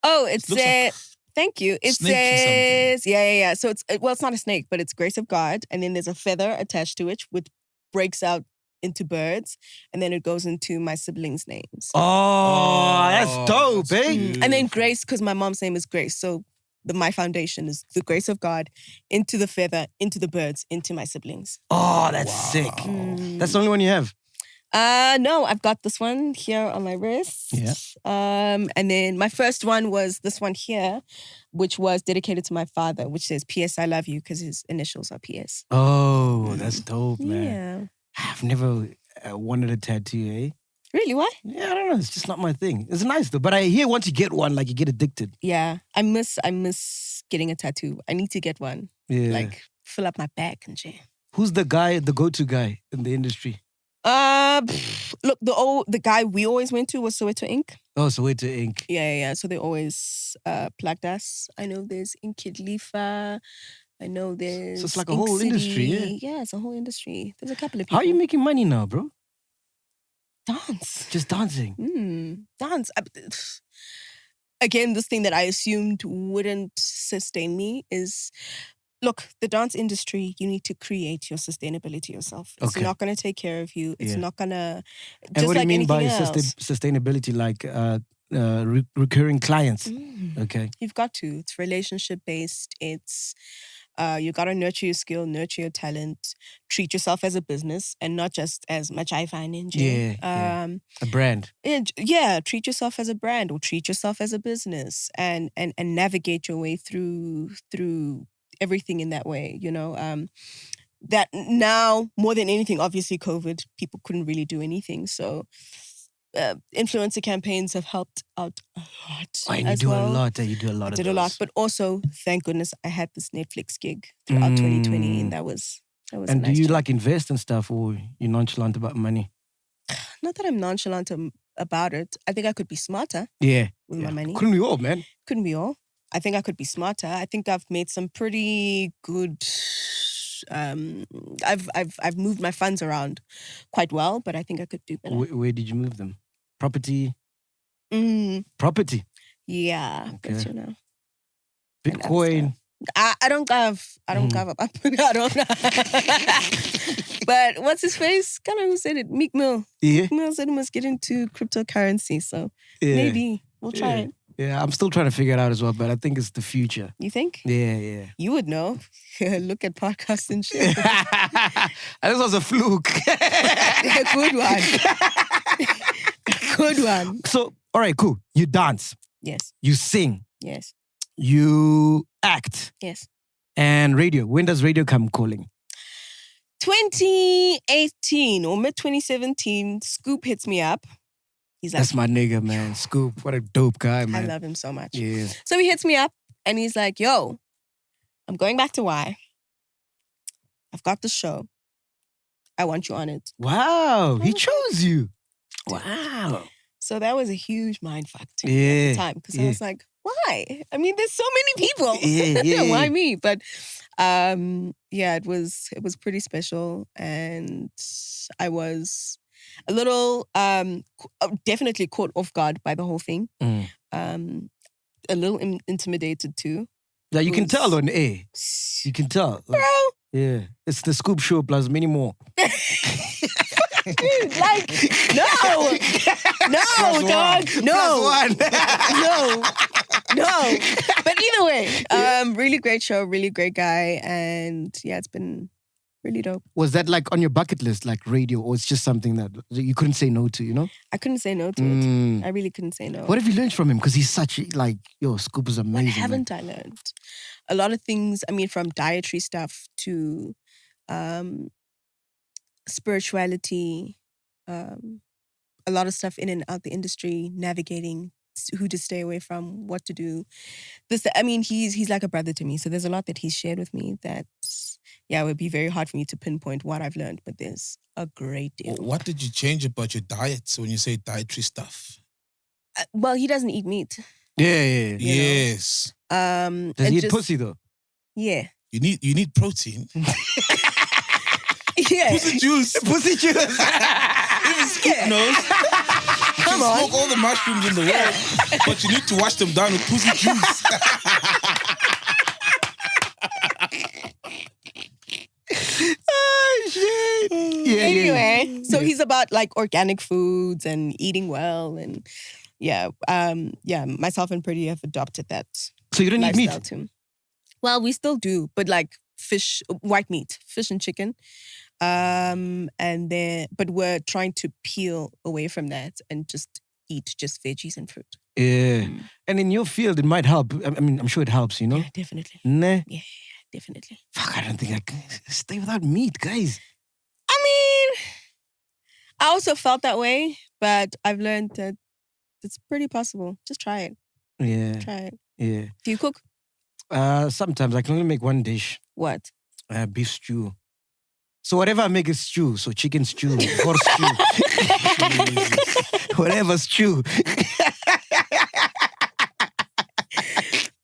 [SPEAKER 2] Oh, it says, thank you. It
[SPEAKER 3] Snake or
[SPEAKER 2] says, yeah. So it's not a snake, but it's Grace of God. And then there's a feather attached to it, which breaks out into birds. And then it goes into my siblings' names.
[SPEAKER 1] Oh, that's dope, eh?
[SPEAKER 2] And then Grace, because my mom's name is Grace. So my foundation is the grace of God into the feather, into the birds, into my siblings.
[SPEAKER 1] Oh, that's sick. That's the only one you have?
[SPEAKER 2] No, I've got this one here on my wrist.
[SPEAKER 1] Yeah.
[SPEAKER 2] And then my first one was this one here, which was dedicated to my father, which says P.S. I love you, because his initials are P.S.
[SPEAKER 1] Oh, that's dope, man.
[SPEAKER 2] Yeah.
[SPEAKER 1] I've never wanted a tattoo, eh?
[SPEAKER 2] Really? Why?
[SPEAKER 1] Yeah, I don't know. It's just not my thing. It's nice though, but I hear once you get one, like you get addicted.
[SPEAKER 2] Yeah, I miss getting a tattoo. I need to get one.
[SPEAKER 1] Yeah.
[SPEAKER 2] Like fill up my back and shit.
[SPEAKER 1] Who's the go-to guy in the industry?
[SPEAKER 2] Look, the guy we always went to was Soweto Ink.
[SPEAKER 1] Oh, Soweto Ink.
[SPEAKER 2] Yeah. So they always plugged us. I know there's Ink Kid Lifa. I know there's.
[SPEAKER 1] So it's like a
[SPEAKER 2] Ink
[SPEAKER 1] whole
[SPEAKER 2] City.
[SPEAKER 1] industry, yeah?
[SPEAKER 2] Yeah, it's a whole industry. There's a couple of people.
[SPEAKER 1] How are you making money now, bro?
[SPEAKER 2] Dance.
[SPEAKER 1] Just dancing.
[SPEAKER 2] Dance. Again, this thing that I assumed wouldn't sustain me is, look, the dance industry, you need to create your sustainability yourself. It's not going to take care of you. It's not going to,
[SPEAKER 1] And what do you mean by
[SPEAKER 2] else.
[SPEAKER 1] sustainability? Like recurring clients? Okay.
[SPEAKER 2] You've got to. It's relationship-based. It's, you got to nurture your skill, nurture your talent, treat yourself as a business and not just as MacG Finance.
[SPEAKER 1] A brand.
[SPEAKER 2] Yeah, treat yourself as a brand or treat yourself as a business and navigate your way through everything in that way, that now more than anything, obviously COVID, people couldn't really do anything. So influencer campaigns have helped out a lot.
[SPEAKER 1] Oh, and you
[SPEAKER 2] as
[SPEAKER 1] do
[SPEAKER 2] well.
[SPEAKER 1] a lot. You do a lot
[SPEAKER 2] I
[SPEAKER 1] of
[SPEAKER 2] did
[SPEAKER 1] those.
[SPEAKER 2] a lot, but also, thank goodness, I had this Netflix gig throughout 2020, and that was
[SPEAKER 1] And
[SPEAKER 2] a
[SPEAKER 1] do
[SPEAKER 2] nice
[SPEAKER 1] you
[SPEAKER 2] job.
[SPEAKER 1] like invest and stuff, or you nonchalant about money?
[SPEAKER 2] Not that I'm nonchalant about it. I think I could be smarter
[SPEAKER 1] Yeah.
[SPEAKER 2] with my money.
[SPEAKER 1] Couldn't we all, man?
[SPEAKER 2] Couldn't be all. I think I could be smarter. I think I've made some pretty good. I've moved my funds around quite well, but I think I could do better.
[SPEAKER 1] Where did you move them? Property.
[SPEAKER 2] Mm,
[SPEAKER 1] Property.
[SPEAKER 2] yeah, but
[SPEAKER 1] Okay.
[SPEAKER 2] you know,
[SPEAKER 1] Bitcoin.
[SPEAKER 2] I don't have I don't. But what's his face? Kind of who said it? Meek Mill.
[SPEAKER 1] Yeah.
[SPEAKER 2] Meek Mill said he must get into cryptocurrency. So
[SPEAKER 1] Yeah.
[SPEAKER 2] maybe we'll try it.
[SPEAKER 1] Yeah, I'm still trying to figure it out as well, but I think it's the future.
[SPEAKER 2] You think?
[SPEAKER 1] Yeah.
[SPEAKER 2] You would know. Look at podcasts and shit.
[SPEAKER 1] This was a fluke.
[SPEAKER 2] Good one. Good one.
[SPEAKER 1] So, all right, cool. You dance.
[SPEAKER 2] Yes.
[SPEAKER 1] You sing.
[SPEAKER 2] Yes.
[SPEAKER 1] You act.
[SPEAKER 2] Yes.
[SPEAKER 1] And radio. When does radio come calling?
[SPEAKER 2] 2018 or mid 2017, Scoop hits me up. He's like,
[SPEAKER 1] That's my nigga, man. Scoop. What a dope guy, man.
[SPEAKER 2] I love him so much.
[SPEAKER 1] Yeah.
[SPEAKER 2] So he hits me up and he's like, yo, I'm going back to Y. I've got the show. I want you on it.
[SPEAKER 1] Wow. He chose you. Wow.
[SPEAKER 2] So that was a huge mindfuck to me
[SPEAKER 1] Yeah.
[SPEAKER 2] at the time because I was like, why? I mean, there's so many people.
[SPEAKER 1] Yeah.
[SPEAKER 2] Why me? But yeah, it was pretty special, and I was a little definitely caught off guard by the whole thing. A little intimidated too.
[SPEAKER 1] Yeah, you can tell on air. You can tell.
[SPEAKER 2] Bro.
[SPEAKER 1] Yeah. It's the Scoop Show plus many more.
[SPEAKER 2] Dude, like, no, dog, no. But either way, really great show, really great guy, and yeah, it's been really dope.
[SPEAKER 1] Was that like on your bucket list, like radio, or it's just something that you couldn't say no to, you know?
[SPEAKER 2] I couldn't say no to it. I really couldn't say no.
[SPEAKER 1] What have you learned from him? Because he's such, like, Scoop is amazing.
[SPEAKER 2] What haven't I learned? A lot of things, I mean, from dietary stuff to spirituality, a lot of stuff in and out the industry, navigating who to stay away from, what to do. I mean, he's like a brother to me. So there's a lot that he's shared with me that, yeah, it would be very hard for me to pinpoint what I've learned, but there's a great deal.
[SPEAKER 3] What did you change about your diet? So when you say dietary stuff?
[SPEAKER 2] Well, he doesn't eat meat.
[SPEAKER 1] Yeah.
[SPEAKER 3] Yes.
[SPEAKER 1] Does he eat pussy though?
[SPEAKER 2] Yeah.
[SPEAKER 3] You need protein.
[SPEAKER 2] Yeah.
[SPEAKER 3] Pussy juice.
[SPEAKER 1] Pussy juice.
[SPEAKER 3] Even Scoop knows. You can smoke all the mushrooms in the world, but you need to wash them down with pussy juice.
[SPEAKER 1] Oh, shit. Yeah,
[SPEAKER 2] Anyway, so he's about like organic foods and eating well, and myself and Priddy have adopted that.
[SPEAKER 1] So you don't eat meat?
[SPEAKER 2] lifestyle too. Well, we still do, but like fish, white meat, fish and chicken. But we're trying to peel away from that and just eat just veggies and fruit.
[SPEAKER 1] Yeah. And in your field, it might help. I mean, I'm sure it helps, you know?
[SPEAKER 2] Yeah, definitely.
[SPEAKER 1] Nah.
[SPEAKER 2] Yeah, definitely.
[SPEAKER 1] Fuck, I don't think I can stay without meat, guys.
[SPEAKER 2] I mean, I also felt that way, but I've learned that it's pretty possible. Just try it.
[SPEAKER 1] Yeah.
[SPEAKER 2] Try it.
[SPEAKER 1] Yeah.
[SPEAKER 2] Do you cook?
[SPEAKER 1] Sometimes I can only make one dish.
[SPEAKER 2] What?
[SPEAKER 1] Beef stew. So whatever I make is stew. So chicken stew, horse stew. Whatever stew.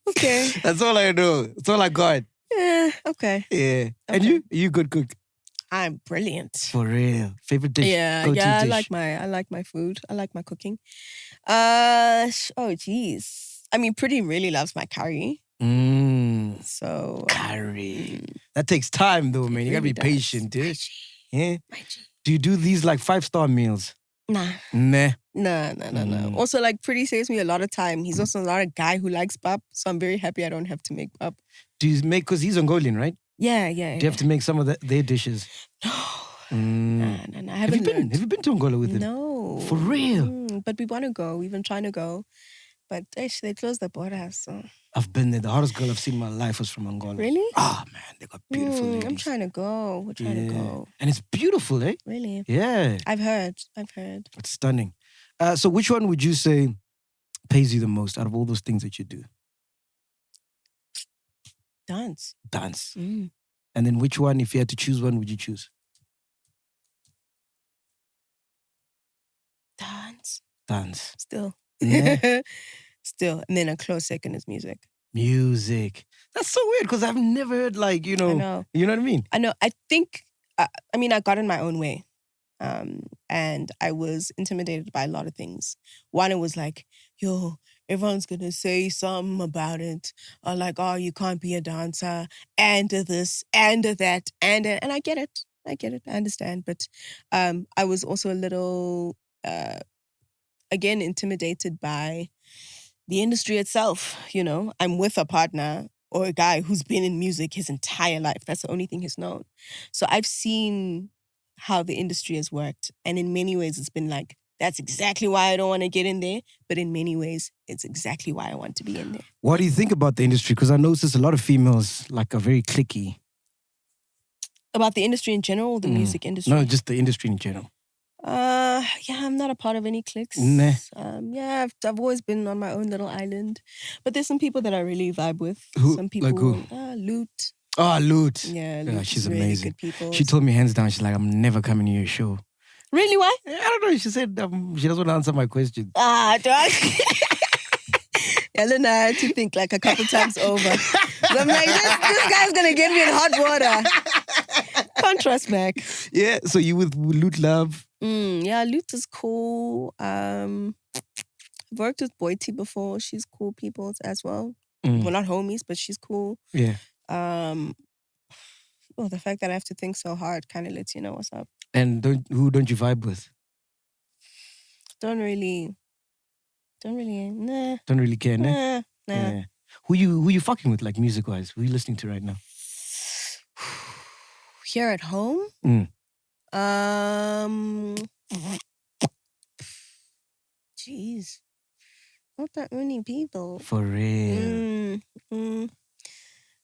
[SPEAKER 2] Okay.
[SPEAKER 1] That's all I know. That's all I got.
[SPEAKER 2] Yeah, okay.
[SPEAKER 1] Yeah. And you? You good cook?
[SPEAKER 2] I'm brilliant.
[SPEAKER 1] For real. Favorite dish?
[SPEAKER 2] Yeah,
[SPEAKER 1] Go-to
[SPEAKER 2] I
[SPEAKER 1] dish?
[SPEAKER 2] like my food. I like my cooking. Oh geez. I mean, Priddy really loves my curry. So
[SPEAKER 1] curry. That takes time though, man. You gotta be
[SPEAKER 2] really does.
[SPEAKER 1] patient, dude. Yeah. Do you do these like 5-star meals?
[SPEAKER 2] Nah.
[SPEAKER 1] Nah.
[SPEAKER 2] No. Also, like, Priddy saves me a lot of time. He's also not a guy who likes pap, so I'm very happy I don't have to make pap.
[SPEAKER 1] Do you make, because he's Angolan, right?
[SPEAKER 2] Yeah.
[SPEAKER 1] Do you have to make some of their dishes?
[SPEAKER 2] No.
[SPEAKER 1] No.
[SPEAKER 2] I haven't learned.
[SPEAKER 1] Have you been to Angola with him?
[SPEAKER 2] No.
[SPEAKER 1] For real?
[SPEAKER 2] But we want to go. We've been trying to go. But they closed the borders, so.
[SPEAKER 1] I've been there. The hottest girl I've seen in my life was from Angola.
[SPEAKER 2] Really?
[SPEAKER 1] Oh, man. They got beautiful ladies.
[SPEAKER 2] I'm trying to go. We're trying to go.
[SPEAKER 1] And it's beautiful, eh?
[SPEAKER 2] Really?
[SPEAKER 1] Yeah.
[SPEAKER 2] I've heard.
[SPEAKER 1] It's stunning. So which one would you say pays you the most out of all those things that you do?
[SPEAKER 2] Dance.
[SPEAKER 1] Dance.
[SPEAKER 2] Mm.
[SPEAKER 1] And then which one, if you had to choose one, would you choose?
[SPEAKER 2] Dance.
[SPEAKER 1] Dance.
[SPEAKER 2] Still.
[SPEAKER 1] Yeah.
[SPEAKER 2] Still. And then a close second is music.
[SPEAKER 1] Music. That's so weird because I've never heard
[SPEAKER 2] I know.
[SPEAKER 1] You know what I mean?
[SPEAKER 2] I know. I think, I got in my own way. And I was intimidated by a lot of things. One, it was like, yo, everyone's going to say something about it. Or like, oh, you can't be a dancer. And this, and that, and I get it. I understand. But I was also a little, again, intimidated by the industry itself. You know, I'm with a partner or a guy who's been in music his entire life. That's the only thing he's known. So I've seen how the industry has worked. And in many ways, it's been like, that's exactly why I don't want to get in there. But in many ways, it's exactly why I want to be in there.
[SPEAKER 1] What do you think about the industry? Because I noticed a lot of females like are very cliquey.
[SPEAKER 2] About the industry in general or the music industry?
[SPEAKER 1] No, just the industry in general.
[SPEAKER 2] Yeah, I'm not a part of any cliques.
[SPEAKER 1] Nah.
[SPEAKER 2] Yeah, I've always been on my own little island. But there's some people that I really vibe with.
[SPEAKER 1] Who?
[SPEAKER 2] Some people,
[SPEAKER 1] Like who?
[SPEAKER 2] Loot.
[SPEAKER 1] Oh, Loot.
[SPEAKER 2] Yeah,
[SPEAKER 1] Yeah,
[SPEAKER 2] Loot
[SPEAKER 1] she's
[SPEAKER 2] is really
[SPEAKER 1] amazing.
[SPEAKER 2] good people.
[SPEAKER 1] She told me hands down, she's like, I'm never coming to your show.
[SPEAKER 2] Really, why?
[SPEAKER 1] I don't know. She said she doesn't want to answer my questions.
[SPEAKER 2] Dog. Ellen, I had to think like a couple times over. So I'm like, this guy's gonna get me in hot water. Can't trust Mac.
[SPEAKER 1] Yeah, so you with Loot Love?
[SPEAKER 2] Yeah, Loot is cool. I've worked with Boity before. She's cool people as well. We're not homies, but she's cool.
[SPEAKER 1] Yeah.
[SPEAKER 2] Well, the fact that I have to think so hard kind of lets you know what's up.
[SPEAKER 1] And who don't you vibe with?
[SPEAKER 2] Don't really, nah.
[SPEAKER 1] Don't really care, nah?
[SPEAKER 2] Nah.
[SPEAKER 1] Yeah. Who you fucking with, like music-wise? Who you listening to right now?
[SPEAKER 2] Here at home? Jeez. Not that many people.
[SPEAKER 1] For real.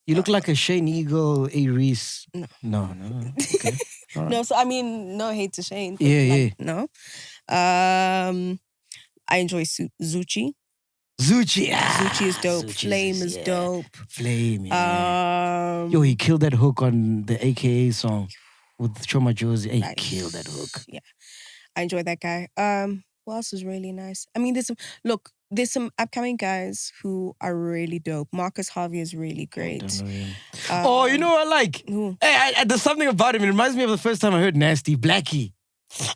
[SPEAKER 1] You look like a Shane Eagle, A. Reese. No. Okay. All right.
[SPEAKER 2] No, so I mean, no hate to Shane. But
[SPEAKER 1] Yeah.
[SPEAKER 2] No. I enjoy Zucci.
[SPEAKER 1] Zucci.
[SPEAKER 2] Zucci is dope.
[SPEAKER 1] Zucci's
[SPEAKER 2] Flame is dope.
[SPEAKER 1] Flame, yeah. Yo, he killed that hook on the AKA song with Choma Josie. He killed that hook.
[SPEAKER 2] Yeah. I enjoy that guy. Who else is really nice? I mean, there's some upcoming guys who are really dope. Marcus Harvey is really great.
[SPEAKER 1] Don't know him. You know what I like?
[SPEAKER 2] Who?
[SPEAKER 1] Hey, there's something about him. It reminds me of the first time I heard Nasty, Blackie.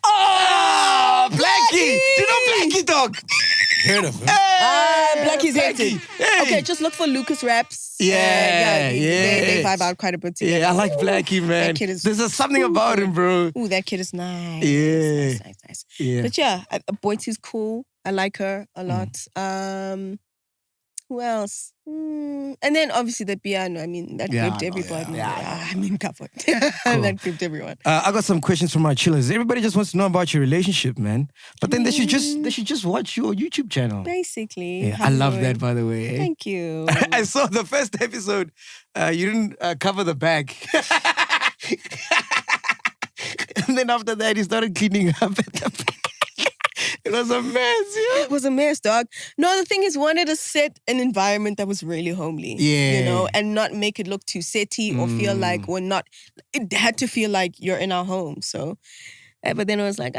[SPEAKER 1] Oh, Blackie! Do you know Blackie, dog?
[SPEAKER 3] Heard of him?
[SPEAKER 2] Blackie's hated.
[SPEAKER 1] Hey.
[SPEAKER 2] Okay, just look for Lucas Raps.
[SPEAKER 1] Yeah.
[SPEAKER 2] They vibe out quite a bit together.
[SPEAKER 1] Yeah, I like Blackie, man.
[SPEAKER 2] That kid is
[SPEAKER 1] There's something about him, bro.
[SPEAKER 2] Ooh, that kid is nice.
[SPEAKER 1] Yeah.
[SPEAKER 2] Nice.
[SPEAKER 1] Yeah.
[SPEAKER 2] But yeah, Boitsy's cool. I like her a lot. Who else? And then obviously the piano. I mean, that gripped everybody. I mean, covered. That gripped everyone.
[SPEAKER 1] I got some questions from my chillers. Everybody just wants to know about your relationship, man. But then they should just watch your YouTube channel.
[SPEAKER 2] Basically.
[SPEAKER 1] Yeah, I love that, by the way.
[SPEAKER 2] Thank you.
[SPEAKER 1] I saw the first episode. You didn't cover the bag. And then after that, he started cleaning up at the back. It was a mess, yeah.
[SPEAKER 2] It was a mess, dog. No, the thing is, wanted to set an environment that was really homely.
[SPEAKER 1] Yeah.
[SPEAKER 2] You know, and not make it look too setty or feel like we're not. It had to feel like you're in our home. So, but then it was like,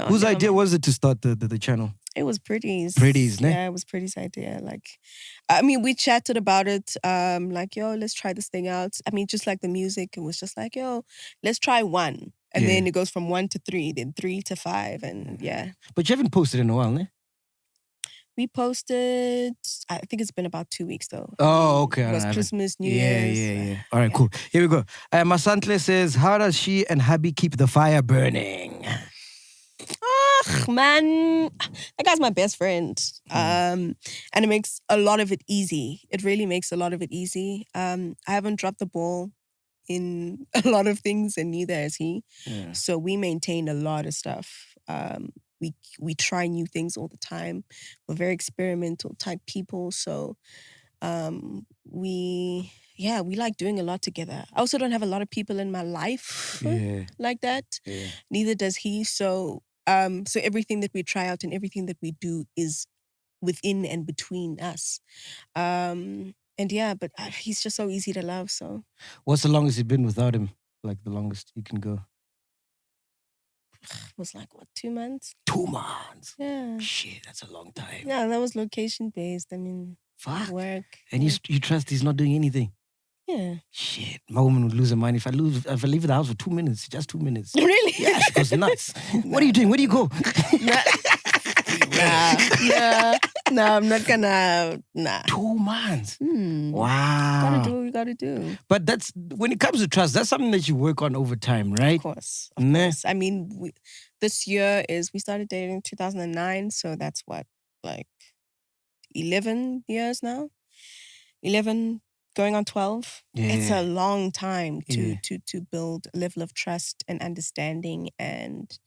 [SPEAKER 1] Whose idea was it to start the channel?
[SPEAKER 2] It was Priddy's.
[SPEAKER 1] Priddy's, ne?
[SPEAKER 2] Yeah, it was Priddy's idea. Like, I mean, we chatted about it. Like, yo, let's try this thing out. I mean, just like the music, it was just like, yo, let's try one. And then it goes from 1 to 3, then 3 to 5, and yeah.
[SPEAKER 1] But you haven't posted in a while, ne?
[SPEAKER 2] We posted, I think it's been about 2 weeks though.
[SPEAKER 1] Oh, okay.
[SPEAKER 2] It was Christmas, New Year's.
[SPEAKER 1] Yeah. All right, cool. Here we go. Masantle says, how does she and hubby keep the fire burning?
[SPEAKER 2] Man, that guy's my best friend. And it makes a lot of it easy. It really makes a lot of it easy. I haven't dropped the ball in a lot of things, and neither has he. Yeah. So we maintain a lot of stuff. We try new things all the time. We're very experimental type people. So we like doing a lot together. I also don't have a lot of people in my life like that. Yeah. Neither does he. So So everything that we try out and everything that we do is within and between us. And yeah, but he's just so easy to love. So
[SPEAKER 1] What's the longest you've been without him? Like the longest you can go?
[SPEAKER 2] it was like, what, 2 months?
[SPEAKER 1] 2 months.
[SPEAKER 2] Yeah.
[SPEAKER 1] Shit, that's a long time.
[SPEAKER 2] Yeah, that was location based. I mean,
[SPEAKER 1] Fuck.
[SPEAKER 2] work.
[SPEAKER 1] And you trust he's not doing anything?
[SPEAKER 2] Yeah.
[SPEAKER 1] Shit, my woman would lose her mind if I leave the house for 2 minutes, just 2 minutes.
[SPEAKER 2] Really?
[SPEAKER 1] Yeah, she goes nuts. What are you doing? Where do you go?
[SPEAKER 2] Nah, I'm not gonna. Nah.
[SPEAKER 1] 2 months.
[SPEAKER 2] Gotta
[SPEAKER 1] Wow.
[SPEAKER 2] do what you gotta do.
[SPEAKER 1] But that's when it comes to trust, that's something that you work on over time, right?
[SPEAKER 2] Of course. Of
[SPEAKER 1] Nah.
[SPEAKER 2] course. I mean, this year we started dating in 2009, so that's what, like 11 years now? 11 going on 12. It's
[SPEAKER 1] Yeah.
[SPEAKER 2] a long time
[SPEAKER 1] Yeah.
[SPEAKER 2] to build a level of trust and understanding, and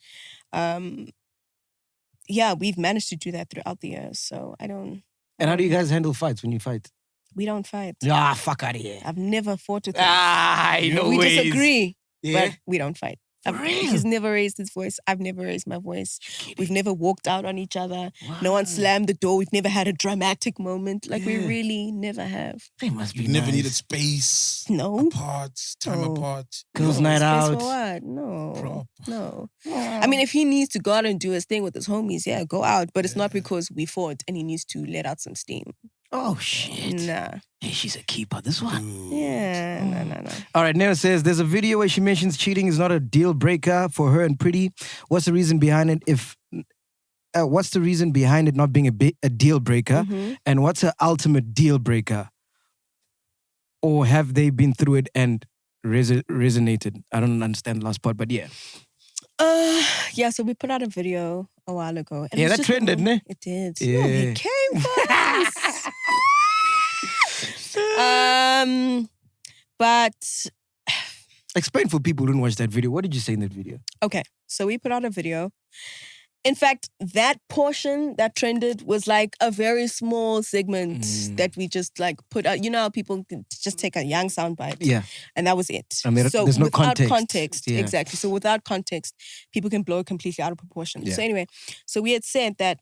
[SPEAKER 2] yeah, we've managed to do that throughout the years. So
[SPEAKER 1] And how do you guys handle fights when you fight?
[SPEAKER 2] we don't fight.
[SPEAKER 1] Ah, fuck out of here.
[SPEAKER 2] I've never fought with him.
[SPEAKER 1] I know
[SPEAKER 2] We disagree,
[SPEAKER 1] Yeah.
[SPEAKER 2] but we don't fight.
[SPEAKER 1] For real?
[SPEAKER 2] He's never raised his voice. I've never raised my voice. We've never walked out on each other. No one
[SPEAKER 1] Wow.
[SPEAKER 2] slammed the door. We've never had a dramatic moment. Like, we
[SPEAKER 1] Yeah.
[SPEAKER 2] really never have.
[SPEAKER 1] They must be
[SPEAKER 3] You never
[SPEAKER 1] nice.
[SPEAKER 3] needed space
[SPEAKER 2] No.
[SPEAKER 3] apart, time
[SPEAKER 2] No.
[SPEAKER 3] apart.
[SPEAKER 1] Girls'
[SPEAKER 2] No,
[SPEAKER 1] night
[SPEAKER 2] space
[SPEAKER 1] out.
[SPEAKER 2] For what? No.
[SPEAKER 3] Proper.
[SPEAKER 2] No. I mean, if he needs to go out and do his thing with his homies, yeah, go out. But it's not because we fought and he needs to let out some steam.
[SPEAKER 1] Oh, shit.
[SPEAKER 2] Nah.
[SPEAKER 1] Hey, she's a keeper, this one.
[SPEAKER 2] Yeah. No.
[SPEAKER 1] All right, Nero says there's a video where she mentions cheating is not a deal breaker for her and Priddy. What's the reason behind it? What's the reason behind it not being a deal breaker?
[SPEAKER 2] Mhm.
[SPEAKER 1] And what's her ultimate deal breaker? Or have they been through it and resonated? I don't understand the last part, but yeah.
[SPEAKER 2] Yeah, so we put out a video a while ago. And
[SPEAKER 1] Yeah,
[SPEAKER 2] it's
[SPEAKER 1] that
[SPEAKER 2] just
[SPEAKER 1] trended,
[SPEAKER 2] more-
[SPEAKER 1] ne?
[SPEAKER 2] It did.
[SPEAKER 1] Yeah.
[SPEAKER 2] Yeah, it came for us. But
[SPEAKER 1] Explain for people who didn't watch that video. What did you say in that video?
[SPEAKER 2] okay, so we put out a video. In fact, that portion that trended was like a very small segment that we just like put out. You know how people can just take a young soundbite?
[SPEAKER 1] Yeah.
[SPEAKER 2] And that was it.
[SPEAKER 1] I mean,
[SPEAKER 2] so
[SPEAKER 1] there's no
[SPEAKER 2] without
[SPEAKER 1] context. Yeah.
[SPEAKER 2] exactly. So without context, people can blow it completely out of proportion.
[SPEAKER 1] Yeah.
[SPEAKER 2] So anyway, so we had said that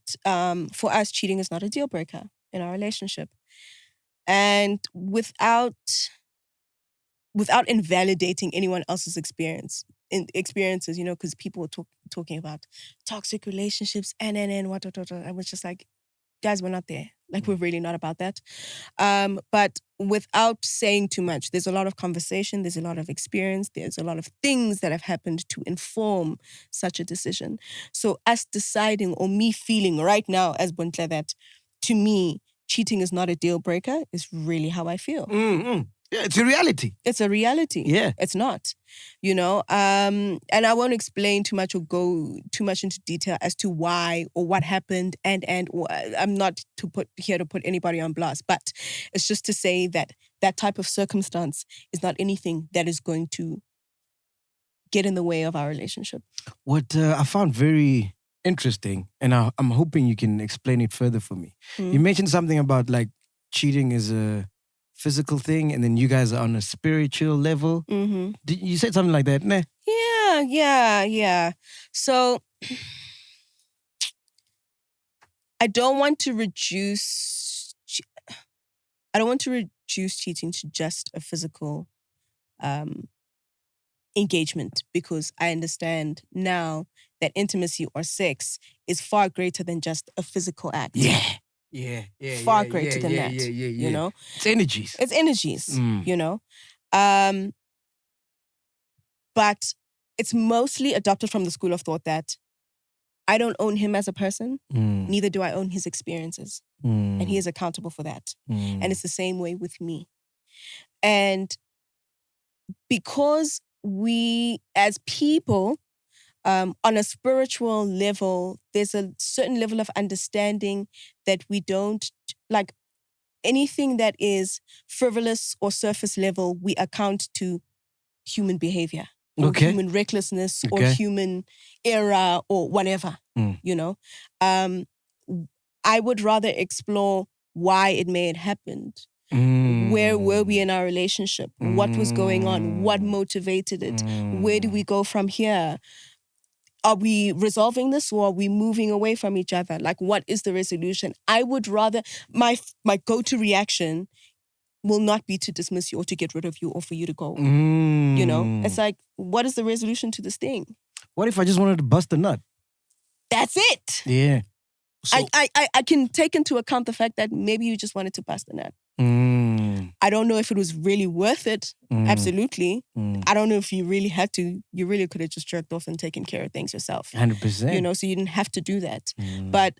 [SPEAKER 2] for us, cheating is not a deal breaker in our relationship. And without invalidating anyone else's experiences, you know, because people were talking about toxic relationships and what. I was just like, guys, we're not there. Like, we're really not about that. But without saying too much, there's a lot of conversation, there's a lot of experience, there's a lot of things that have happened to inform such a decision. So us deciding, or me feeling right now as Bontle, that to me, cheating is not a deal breaker is really how I feel.
[SPEAKER 1] Mm-hmm. Yeah, it's a reality.
[SPEAKER 2] It's a reality.
[SPEAKER 1] Yeah.
[SPEAKER 2] It's not, you know? And I won't explain too much or go too much into detail as to why or what happened and I'm not here to put anybody on blast, but it's just to say that that type of circumstance is not anything that is going to get in the way of our relationship.
[SPEAKER 1] What I found very interesting, and I'm hoping you can explain it further for me. You mentioned something about like cheating is a physical thing, and then you guys are on a spiritual level.
[SPEAKER 2] Mm-hmm.
[SPEAKER 1] You said something like that, ne?
[SPEAKER 2] Yeah. So I don't want to reduce cheating to just a physical engagement, because I understand now that intimacy or sex is far greater than just a physical act.
[SPEAKER 1] Yeah.
[SPEAKER 2] Far greater than that.
[SPEAKER 1] Yeah.
[SPEAKER 2] You know?
[SPEAKER 1] It's energies.
[SPEAKER 2] It's energies,
[SPEAKER 1] Mm.
[SPEAKER 2] you know? But it's mostly adopted from the school of thought that I don't own him as a person, neither do I own his experiences. And he is accountable for that. And it's the same way with me. And because we, as people, on a spiritual level, there's a certain level of understanding that we don't, like anything that is frivolous or surface level, we account to human behavior. Or
[SPEAKER 1] Okay.
[SPEAKER 2] human recklessness or
[SPEAKER 1] Okay.
[SPEAKER 2] human error or whatever, you know. I would rather explore why it may have happened. Where were we in our relationship? What was going on? What motivated it? Where do we go from here? are we resolving this or are we moving away from each other? Like, what is the resolution? I would rather, my go-to reaction will not be to dismiss you or to get rid of you or for you to go. You know, it's like, what is the resolution to this thing?
[SPEAKER 1] What if I just wanted to bust a nut?
[SPEAKER 2] That's it.
[SPEAKER 1] Yeah.
[SPEAKER 3] So,
[SPEAKER 2] I can take into account the fact that maybe you just wanted to bust a nut. I don't know if it was really worth it. Absolutely. I don't know if you really had to. You really could have just jerked off and taken care of things yourself.
[SPEAKER 1] 100%.
[SPEAKER 2] You know, so you didn't have to do that. But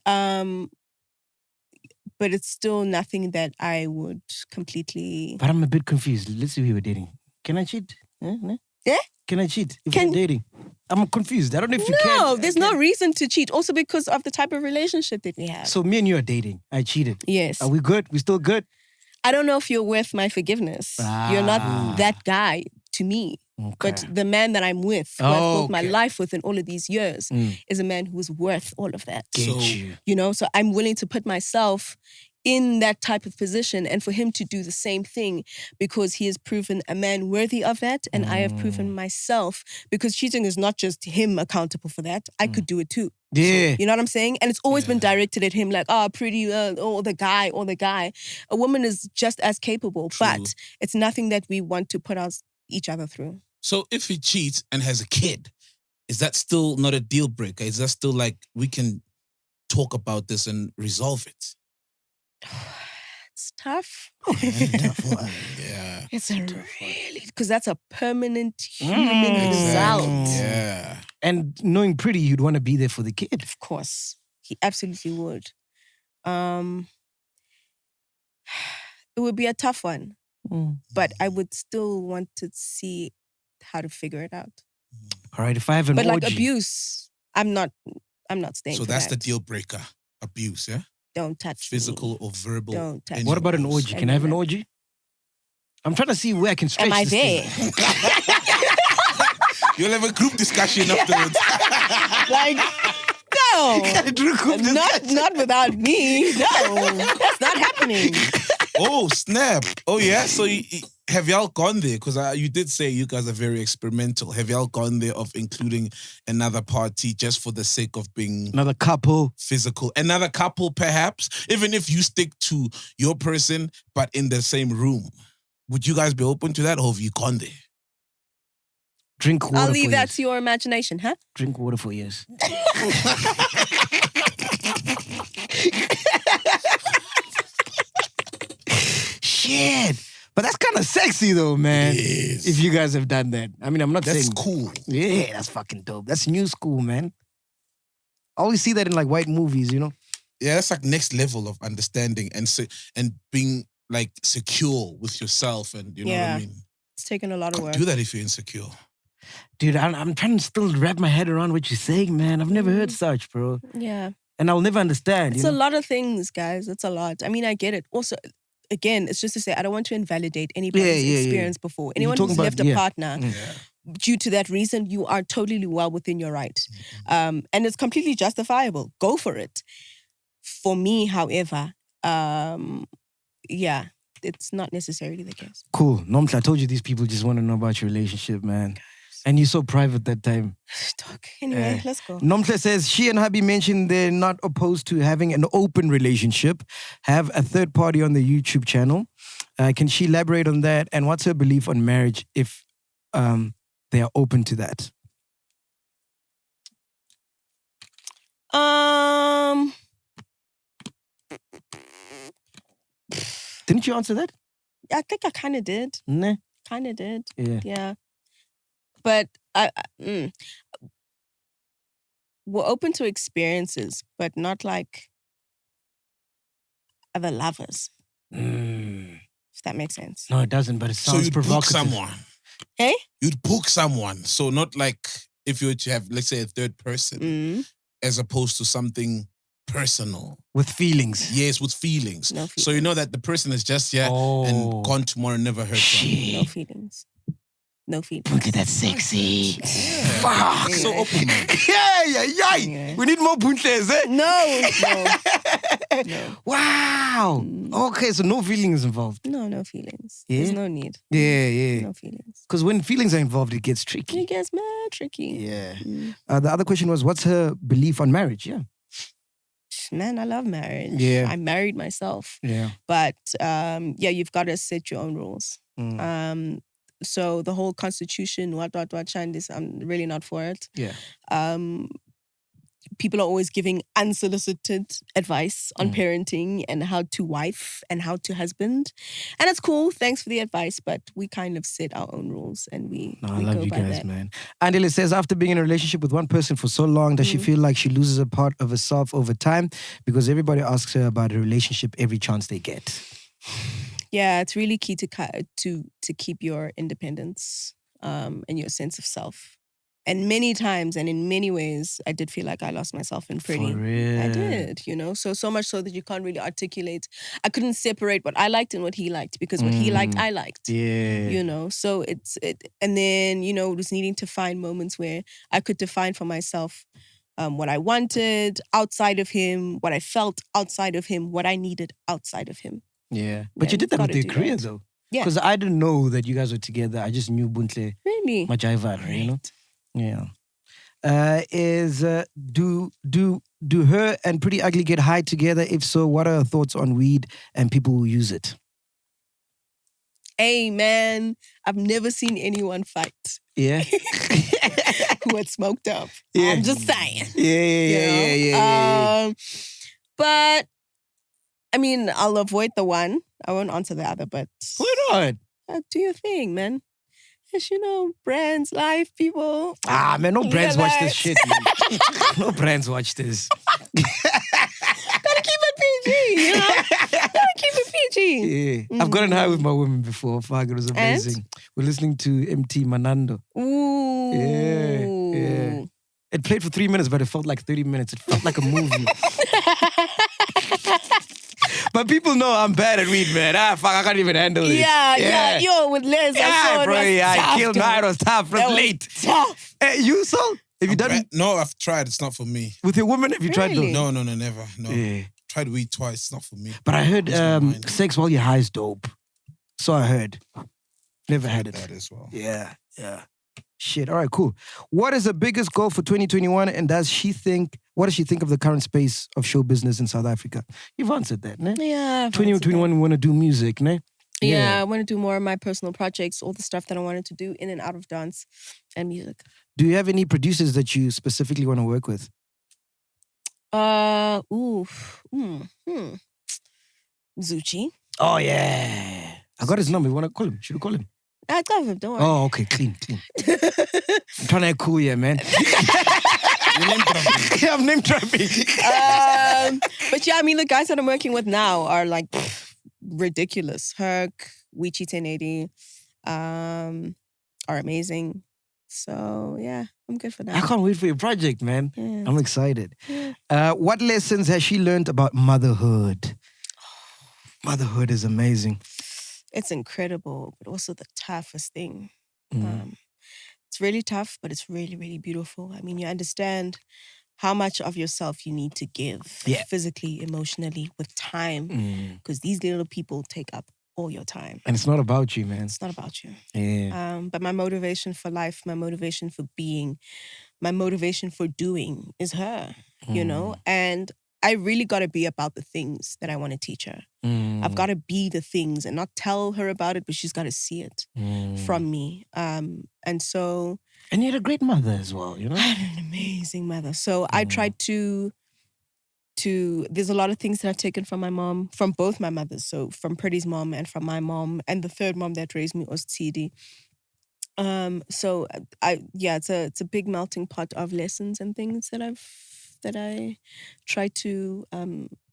[SPEAKER 2] it's still nothing that I would completely...
[SPEAKER 1] But I'm a bit confused. Let's say we were dating. Can I cheat? No?
[SPEAKER 2] Yeah?
[SPEAKER 1] Can I cheat if we're dating? I'm confused. I don't know if you can.
[SPEAKER 2] No, there's no reason to cheat. Also because of the type of relationship that we have.
[SPEAKER 1] So me and you are dating. I cheated.
[SPEAKER 2] Yes.
[SPEAKER 1] Are we good? We still good?
[SPEAKER 2] I don't know if you're worth my forgiveness. You're not that guy to me.
[SPEAKER 1] Okay.
[SPEAKER 2] But the man that I'm with, who I've built my life with in all of these years, is a man who is worth all of that. You know, so I'm willing to put myself in that type of position and for him to do the same thing because he has proven a man worthy of that and I have proven myself because cheating is not just him accountable for that. I could do it too.
[SPEAKER 1] Yeah.
[SPEAKER 2] So, you know what I'm saying? And it's always been directed at him like, Priddy, the guy. A woman is just as capable, but it's nothing that we want to put each other through.
[SPEAKER 3] So if he cheats and has a kid, is that still not a deal breaker? Is that still like we can talk about this and resolve it?
[SPEAKER 2] It's tough.
[SPEAKER 3] Yeah.
[SPEAKER 2] It's a really, because that's a permanent human result.
[SPEAKER 3] Yeah.
[SPEAKER 1] And knowing Priddy, you'd want to be there for the kid.
[SPEAKER 2] Of course. He absolutely would. It would be a tough one. But I would still want to see how to figure it out.
[SPEAKER 1] All right, if I have an
[SPEAKER 2] But
[SPEAKER 1] orgy.
[SPEAKER 2] like abuse, I'm not staying
[SPEAKER 3] So
[SPEAKER 2] for
[SPEAKER 3] that's
[SPEAKER 2] that.
[SPEAKER 3] the deal breaker. Abuse, yeah?
[SPEAKER 2] Don't touch
[SPEAKER 3] Physical
[SPEAKER 2] me.
[SPEAKER 3] or verbal.
[SPEAKER 2] Don't touch
[SPEAKER 1] What about an
[SPEAKER 2] me.
[SPEAKER 1] orgy? Can I have an orgy? I'm trying to see where I can stretch
[SPEAKER 2] Am I
[SPEAKER 1] this
[SPEAKER 2] there?
[SPEAKER 1] thing.
[SPEAKER 3] You'll have a group discussion afterwards.
[SPEAKER 2] Like, no. Not without me. No. That's not happening.
[SPEAKER 3] Oh, snap. Oh, yeah? So have y'all gone there? Because you did say you guys are very experimental. Have y'all gone there of including another party just for the sake of being...
[SPEAKER 1] Another couple.
[SPEAKER 3] Physical. Another couple, perhaps? Even if you stick to your person, but in the same room. Would you guys be open to that, or have you gone there?
[SPEAKER 1] Drink water.
[SPEAKER 2] I'll leave
[SPEAKER 1] for
[SPEAKER 2] that
[SPEAKER 1] years.
[SPEAKER 2] to your imagination, huh?
[SPEAKER 1] Drink water for years. Shit. But that's kind of sexy though, man.
[SPEAKER 3] Yes.
[SPEAKER 1] If you guys have done that. I mean, I'm not
[SPEAKER 3] That's
[SPEAKER 1] saying...
[SPEAKER 3] cool.
[SPEAKER 1] Yeah, that's fucking dope. That's new school, man. I always see that in like white movies, you know?
[SPEAKER 3] Yeah, that's like next level of understanding and being like secure with yourself and you know what I mean?
[SPEAKER 2] It's taken a lot of work.
[SPEAKER 3] Do that if you're insecure.
[SPEAKER 1] Dude, I'm trying to still wrap my head around what you're saying, man. I've never heard such, bro.
[SPEAKER 2] Yeah.
[SPEAKER 1] And I'll never understand.
[SPEAKER 2] It's
[SPEAKER 1] you
[SPEAKER 2] a
[SPEAKER 1] know?
[SPEAKER 2] lot of things, guys. It's a lot. I mean, I get it. Also, again, it's just to say I don't want to invalidate anybody's experience before. Anyone who's left a partner due to that reason, you are totally well within your right. And it's completely justifiable. Go for it. For me, however, it's not necessarily the case.
[SPEAKER 1] Cool. Nomhle, I told you these people just want to know about your relationship, man. And you're so private that time.
[SPEAKER 2] Talk. Anyway, let's go.
[SPEAKER 1] Nomhle says she and hubby mentioned they're not opposed to having an open relationship, have a third party on the YouTube channel. Can she elaborate on that? And what's her belief on marriage if they are open to that? Didn't you answer that?
[SPEAKER 2] I think I kind of did.
[SPEAKER 1] Nah.
[SPEAKER 2] Kind of did.
[SPEAKER 1] Yeah.
[SPEAKER 2] But we're open to experiences, but not like other lovers. If that makes sense.
[SPEAKER 1] No, it doesn't, but it sounds
[SPEAKER 3] So you'd book
[SPEAKER 1] provocative.
[SPEAKER 3] someone.
[SPEAKER 2] Hey?
[SPEAKER 3] You'd book someone. So not like if you were to have, let's say, a third person, as opposed to something personal.
[SPEAKER 1] With feelings.
[SPEAKER 3] Yes, with feelings.
[SPEAKER 2] No feelings.
[SPEAKER 3] So you know that the person is just here and gone tomorrow, never heard from.
[SPEAKER 2] No feelings. No feelings.
[SPEAKER 1] Look at that sexy. Fuck.
[SPEAKER 3] So open, man.
[SPEAKER 1] Yeah.
[SPEAKER 2] Yeah.
[SPEAKER 1] We need more Bontles, eh?
[SPEAKER 2] No.
[SPEAKER 1] Wow. Okay, so no feelings involved.
[SPEAKER 2] No feelings.
[SPEAKER 1] Yeah?
[SPEAKER 2] There's no need.
[SPEAKER 1] Yeah.
[SPEAKER 2] No feelings.
[SPEAKER 1] Because when feelings are involved, it gets tricky.
[SPEAKER 2] It gets mad tricky.
[SPEAKER 1] Yeah. The other question was, what's her belief on marriage? Yeah.
[SPEAKER 2] Man, I love marriage.
[SPEAKER 1] Yeah.
[SPEAKER 2] I married myself.
[SPEAKER 1] Yeah.
[SPEAKER 2] But you've got to set your own rules. So the whole constitution, what, shine this, I'm really not for it.
[SPEAKER 1] Yeah.
[SPEAKER 2] People are always giving unsolicited advice on parenting and how to wife and how to husband. And it's cool. Thanks for the advice, but we kind of set our own rules and we
[SPEAKER 1] I
[SPEAKER 2] we
[SPEAKER 1] love
[SPEAKER 2] go
[SPEAKER 1] you
[SPEAKER 2] by
[SPEAKER 1] guys,
[SPEAKER 2] that.
[SPEAKER 1] man. Andile says, after being in a relationship with one person for so long, does she feel like she loses a part of herself over time? Because everybody asks her about a relationship every chance they get.
[SPEAKER 2] Yeah, it's really key to keep your independence and your sense of self. And many times and in many ways, I did feel like I lost myself in Priddy.
[SPEAKER 1] For real?
[SPEAKER 2] I did, So much so that you can't really articulate. I couldn't separate what I liked and what he liked because what he liked, I liked.
[SPEAKER 1] Yeah.
[SPEAKER 2] So and then, it was needing to find moments where I could define for myself what I wanted outside of him, what I felt outside of him, what I needed outside of him.
[SPEAKER 1] Yeah. But
[SPEAKER 2] Yeah,
[SPEAKER 1] you did that
[SPEAKER 2] you've
[SPEAKER 1] with your
[SPEAKER 2] gotta do
[SPEAKER 1] career,
[SPEAKER 2] that.
[SPEAKER 1] though.
[SPEAKER 2] Yeah.
[SPEAKER 1] Because I didn't know that you guys were together. I just knew Bontle
[SPEAKER 2] Really?
[SPEAKER 1] Majaiva, Yeah. Do her and Pretty Ugly get high together? If so, what are her thoughts on weed and people who use it?
[SPEAKER 2] Hey, man, I've never seen anyone fight
[SPEAKER 1] Yeah.
[SPEAKER 2] who had smoked up.
[SPEAKER 1] Yeah.
[SPEAKER 2] I'm just saying.
[SPEAKER 1] Yeah.
[SPEAKER 2] But, I mean, I'll avoid the one. I won't answer the other, but...
[SPEAKER 1] Why not?
[SPEAKER 2] do your thing, man. Yes, brands, life, people.
[SPEAKER 1] Ah, man, no brands watch this
[SPEAKER 2] Relax.
[SPEAKER 1] shit, man. No brands watch this.
[SPEAKER 2] Gotta keep it PG, Gotta keep it PG.
[SPEAKER 1] Yeah. I've gotten high with my women before. Fuck, it was amazing. We're listening to MT Manando.
[SPEAKER 2] Ooh.
[SPEAKER 1] Yeah. It played for 3 minutes, but it felt like 30 minutes. It felt like a movie. But people know I'm bad at weed, man. Fuck, I can't even handle it.
[SPEAKER 2] Yeah. Yo, with Les, I saw it
[SPEAKER 1] bro,
[SPEAKER 2] was
[SPEAKER 1] I
[SPEAKER 2] tough,
[SPEAKER 1] killed
[SPEAKER 2] dog.
[SPEAKER 1] night. It was tough. It was
[SPEAKER 2] That was
[SPEAKER 1] late.
[SPEAKER 2] tough.
[SPEAKER 1] You, Sol? Have you done
[SPEAKER 3] No, I've tried. It's not for me.
[SPEAKER 1] with your woman? Have you tried
[SPEAKER 2] Really?
[SPEAKER 1] those?
[SPEAKER 3] No, never. No.
[SPEAKER 1] Yeah.
[SPEAKER 3] Tried weed twice. It's not for me.
[SPEAKER 1] But I heard
[SPEAKER 3] It's my mind.
[SPEAKER 1] sex while you're high is dope. So I heard. Never had it.
[SPEAKER 3] That as well.
[SPEAKER 1] Yeah. Shit. All right, cool. What is the biggest goal for 2021? And what does she think of the current space of show business in South Africa? You've answered that, ne?
[SPEAKER 2] Yeah.
[SPEAKER 1] 2021, we want to do music, ne?
[SPEAKER 2] Yeah, I want to do more of my personal projects, all the stuff that I wanted to do in and out of dance and music.
[SPEAKER 1] Do you have any producers that you specifically want to work with?
[SPEAKER 2] Zuchi.
[SPEAKER 1] Oh, yeah. I got his number. You want to call him? Should we call him?
[SPEAKER 2] I got him, don't worry.
[SPEAKER 1] Oh, okay. Clean. I'm trying to act cool here, man. I'm name dropping.
[SPEAKER 2] But yeah, I mean, the guys that I'm working with now are like ridiculous. Herc, Wichi 1080 are amazing. So yeah, I'm good for that.
[SPEAKER 1] I can't wait for your project, man.
[SPEAKER 2] Yeah.
[SPEAKER 1] I'm excited. What lessons has she learned about motherhood? Motherhood is amazing.
[SPEAKER 2] It's incredible, but also the toughest thing. It's really tough, but it's really, really beautiful. I mean, you understand how much of yourself you need to give physically, emotionally, with time, because these little people take up all your time.
[SPEAKER 1] And it's not about you, man.
[SPEAKER 2] It's not about you.
[SPEAKER 1] Yeah.
[SPEAKER 2] But my motivation for life, my motivation for being, my motivation for doing is her, And I really got to be about the things that I want to teach her. I've got to be the things and not tell her about it, but she's got to see it from me. And you
[SPEAKER 1] had a great mother as well,
[SPEAKER 2] I had an amazing mother. So I tried to there's a lot of things that I've taken from my mom, from both my mothers. So from Priddy's mom and from my mom, and the third mom that raised me was Tidi. So it's a big melting pot of lessons and things that I try to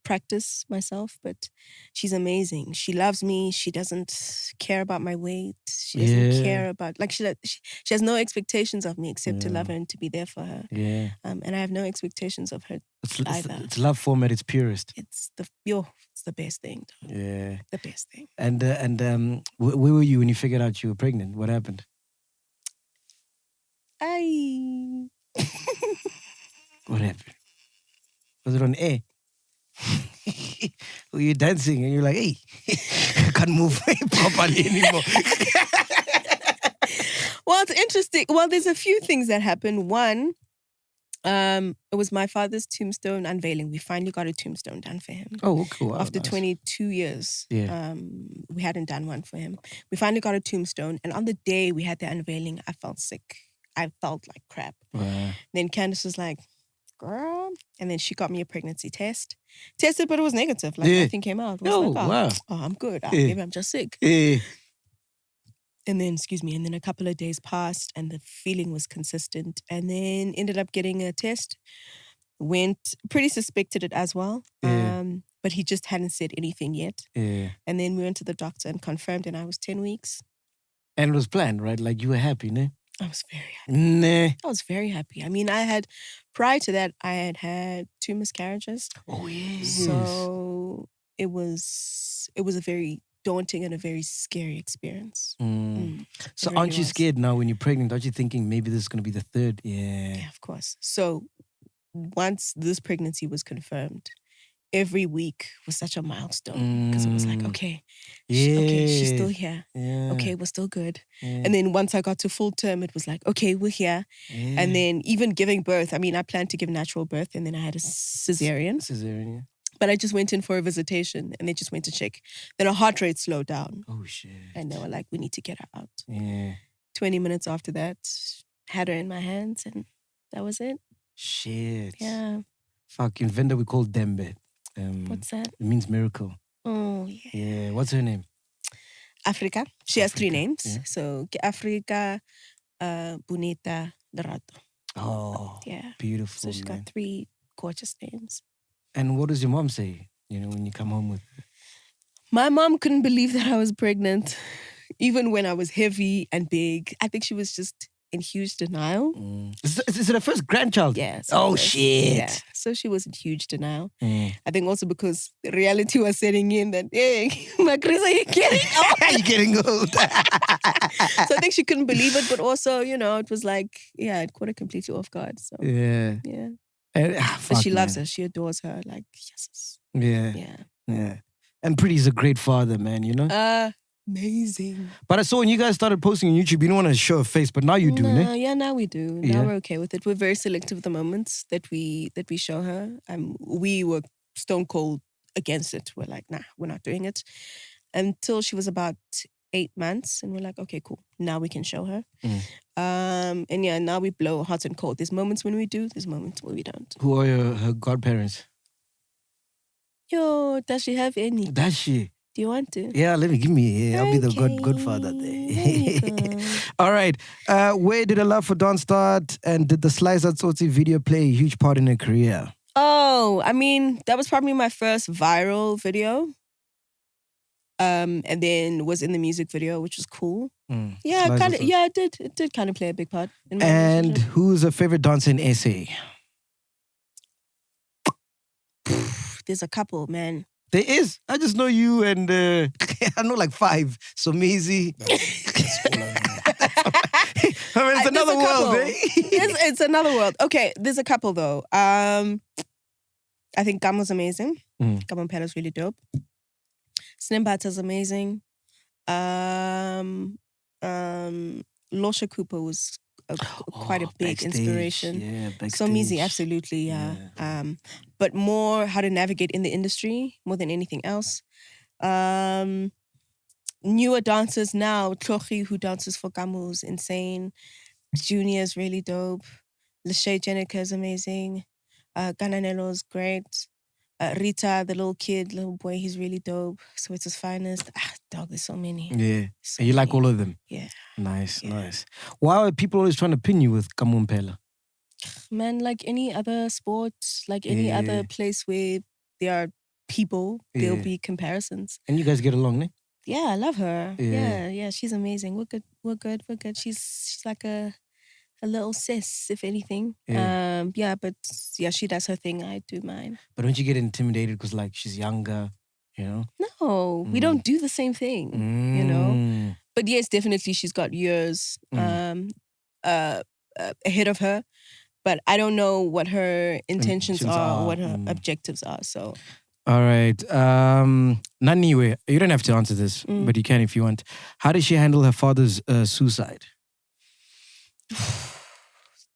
[SPEAKER 2] practice myself, but she's amazing. She loves me. She doesn't care about my weight. She doesn't care about, she has no expectations of me except to love her and to be there for her.
[SPEAKER 1] Yeah.
[SPEAKER 2] And I have no expectations of her either.
[SPEAKER 1] It's love form at its purest.
[SPEAKER 2] It's the best thing. Dog.
[SPEAKER 1] Yeah.
[SPEAKER 2] The best thing.
[SPEAKER 1] And where were you when you figured out you were pregnant? What happened?
[SPEAKER 2] Ay.
[SPEAKER 1] What happened? Was it on air? Were you dancing and you're like, hey, I can't move properly anymore.
[SPEAKER 2] Well, it's interesting. Well, there's a few things that happened. One, it was my father's tombstone unveiling. We finally got a tombstone done for him.
[SPEAKER 1] Oh, cool. Wow,
[SPEAKER 2] After
[SPEAKER 1] nice.
[SPEAKER 2] 22 years,
[SPEAKER 1] Yeah.
[SPEAKER 2] we hadn't done one for him. We finally got a tombstone. And on the day we had the unveiling, I felt sick. I felt like crap.
[SPEAKER 1] Wow.
[SPEAKER 2] Then Candace was like, girl. And then she got me a pregnancy test. Tested, but it was negative. Like nothing came out. I was like,
[SPEAKER 1] wow.
[SPEAKER 2] Oh, I'm good.
[SPEAKER 1] Yeah.
[SPEAKER 2] Maybe I'm just sick.
[SPEAKER 1] Yeah.
[SPEAKER 2] And then, and then a couple of days passed and the feeling was consistent. And then ended up getting a test. Pretty suspected it as well.
[SPEAKER 1] Yeah.
[SPEAKER 2] But he just hadn't said anything yet.
[SPEAKER 1] Yeah.
[SPEAKER 2] And then we went to the doctor and confirmed and I was 10 weeks.
[SPEAKER 1] And it was planned, right? Like you were happy, no?
[SPEAKER 2] I was very happy.
[SPEAKER 1] Nah.
[SPEAKER 2] I was very happy. I mean, prior to that, I had 2 miscarriages.
[SPEAKER 1] Oh, yes.
[SPEAKER 2] So it was a very daunting and a very scary experience.
[SPEAKER 1] So
[SPEAKER 2] It
[SPEAKER 1] aren't
[SPEAKER 2] really
[SPEAKER 1] you
[SPEAKER 2] was.
[SPEAKER 1] scared now when you're pregnant? Aren't you thinking maybe this is going to be the third? Yeah.
[SPEAKER 2] Yeah, of course. So once this pregnancy was confirmed, every week was such a milestone because it was like, okay, okay, she's still here.
[SPEAKER 1] Yeah.
[SPEAKER 2] Okay, we're still good.
[SPEAKER 1] Yeah.
[SPEAKER 2] And then once I got to full term, it was like, okay, we're here.
[SPEAKER 1] Yeah.
[SPEAKER 2] And then even giving birth, I mean, I planned to give natural birth and then I had a cesarean.
[SPEAKER 1] Cesarean, yeah.
[SPEAKER 2] But I just went in for a visitation and they just went to check. Then her heart rate slowed down.
[SPEAKER 1] Oh, shit.
[SPEAKER 2] And they were like, we need to get her out.
[SPEAKER 1] Yeah.
[SPEAKER 2] 20 minutes after that, had her in my hands and that was it.
[SPEAKER 1] Shit.
[SPEAKER 2] Yeah.
[SPEAKER 1] Fuck, in Venda we call Dembe.
[SPEAKER 2] What's that?
[SPEAKER 1] It means miracle.
[SPEAKER 2] Oh, yeah.
[SPEAKER 1] Yeah. What's her name?
[SPEAKER 2] Africa. She has 3
[SPEAKER 1] Africa,
[SPEAKER 2] names.
[SPEAKER 1] yeah.
[SPEAKER 2] So Africa, Bonita, Lerato.
[SPEAKER 1] Oh,
[SPEAKER 2] Yeah.
[SPEAKER 1] beautiful,
[SPEAKER 2] So she's
[SPEAKER 1] man.
[SPEAKER 2] got 3 gorgeous names.
[SPEAKER 1] And what does your mom say, when you come home with her?
[SPEAKER 2] My mom couldn't believe that I was pregnant, even when I was heavy and big. I think she was just in huge denial.
[SPEAKER 1] Is it her first grandchild?
[SPEAKER 2] Yeah.
[SPEAKER 1] Oh,
[SPEAKER 2] first-
[SPEAKER 1] shit.
[SPEAKER 2] Yeah. So she was in huge denial.
[SPEAKER 1] Mm.
[SPEAKER 2] I think also because the reality was setting in that, hey, my Chris, are you getting old?
[SPEAKER 1] You're getting old.
[SPEAKER 2] So I think she couldn't believe it, but also, it was like, yeah, it caught her completely off guard. So
[SPEAKER 1] Yeah.
[SPEAKER 2] yeah.
[SPEAKER 1] And,
[SPEAKER 2] But she loves
[SPEAKER 1] man.
[SPEAKER 2] her. She adores her. Like, yes.
[SPEAKER 1] Yeah.
[SPEAKER 2] Yeah.
[SPEAKER 1] Yeah. And Priddy's a great father, man,
[SPEAKER 2] Amazing.
[SPEAKER 1] But I saw when you guys started posting on YouTube, you didn't want to show a face, but now you do,
[SPEAKER 2] No,
[SPEAKER 1] ne?
[SPEAKER 2] yeah, now we do.
[SPEAKER 1] Yeah.
[SPEAKER 2] Now we're okay with it. We're very selective of the moments that we show her. We were stone cold against it. We're like, nah, we're not doing it. Until she was about 8 months, and we're like, okay, cool. Now we can show her. And yeah, now we blow hot and cold. There's moments when we do, there's moments when we don't.
[SPEAKER 1] Who are her godparents?
[SPEAKER 2] Yo, does she have any?
[SPEAKER 1] That's she.
[SPEAKER 2] Do you want to?
[SPEAKER 1] Yeah, give me. Yeah, I'll be the
[SPEAKER 2] Okay,
[SPEAKER 1] godfather
[SPEAKER 2] there
[SPEAKER 1] there.
[SPEAKER 2] you go.
[SPEAKER 1] All right. Where did her love for dance start? And did the Slice Out Tsotsi video play a huge part in her career?
[SPEAKER 2] Oh, I mean, that was probably my first viral video. And then was in the music video, which was cool. Yeah,
[SPEAKER 1] Slice
[SPEAKER 2] kind
[SPEAKER 1] Out
[SPEAKER 2] of.
[SPEAKER 1] Tsotsi.
[SPEAKER 2] Yeah, it did kind of play a big part in my
[SPEAKER 1] And
[SPEAKER 2] relationship.
[SPEAKER 1] who's her favorite dancer in SA?
[SPEAKER 2] There's a couple, man.
[SPEAKER 1] There is. I just know you and I know like 5. So Maisie.
[SPEAKER 3] That's all I know.
[SPEAKER 1] I mean, it's
[SPEAKER 2] There's
[SPEAKER 1] another
[SPEAKER 2] a
[SPEAKER 1] world,
[SPEAKER 2] couple.
[SPEAKER 1] eh?
[SPEAKER 2] It's another world. Okay, there's a couple though. I think Gamo's amazing. Gamo Pella's really dope. Snimbata's amazing. Losha Cooper was quite a big
[SPEAKER 1] Backstage.
[SPEAKER 2] inspiration.
[SPEAKER 1] Yeah, backstage.
[SPEAKER 2] So easy, absolutely, yeah. But more how to navigate in the industry more than anything else. Newer dancers now, Tlochi, who dances for Gamu, is insane. Junior is really dope. Lachey Jenica is amazing. Gananelo's great. Rita, the little boy, he's really dope. So it's his finest. Dog, there's so many.
[SPEAKER 1] Yeah.
[SPEAKER 2] So
[SPEAKER 1] And you like
[SPEAKER 2] many.
[SPEAKER 1] all of them?
[SPEAKER 2] Yeah.
[SPEAKER 1] Nice,
[SPEAKER 2] Yeah.
[SPEAKER 1] nice. Why are people always trying to pin you with Kamumpela?
[SPEAKER 2] Man, like any other sport, like any other place where there are people, there'll
[SPEAKER 1] Yeah.
[SPEAKER 2] be comparisons.
[SPEAKER 1] And you guys get along, ne?
[SPEAKER 2] Yeah, I love her.
[SPEAKER 1] Yeah.
[SPEAKER 2] Yeah, she's amazing. We're good. She's like a little sis, if anything.
[SPEAKER 1] Yeah.
[SPEAKER 2] But she does her thing. I do mine.
[SPEAKER 1] But don't you get intimidated because like she's younger, you know?
[SPEAKER 2] No, we don't do the same thing, you know? But yes, definitely she's got years. ahead of her, but I don't know what her intentions
[SPEAKER 1] Intentions
[SPEAKER 2] are,
[SPEAKER 1] are,
[SPEAKER 2] what her objectives are. So
[SPEAKER 1] All right. Naniwe, you don't have to answer this, but you can if you want. How did she handle her father's suicide?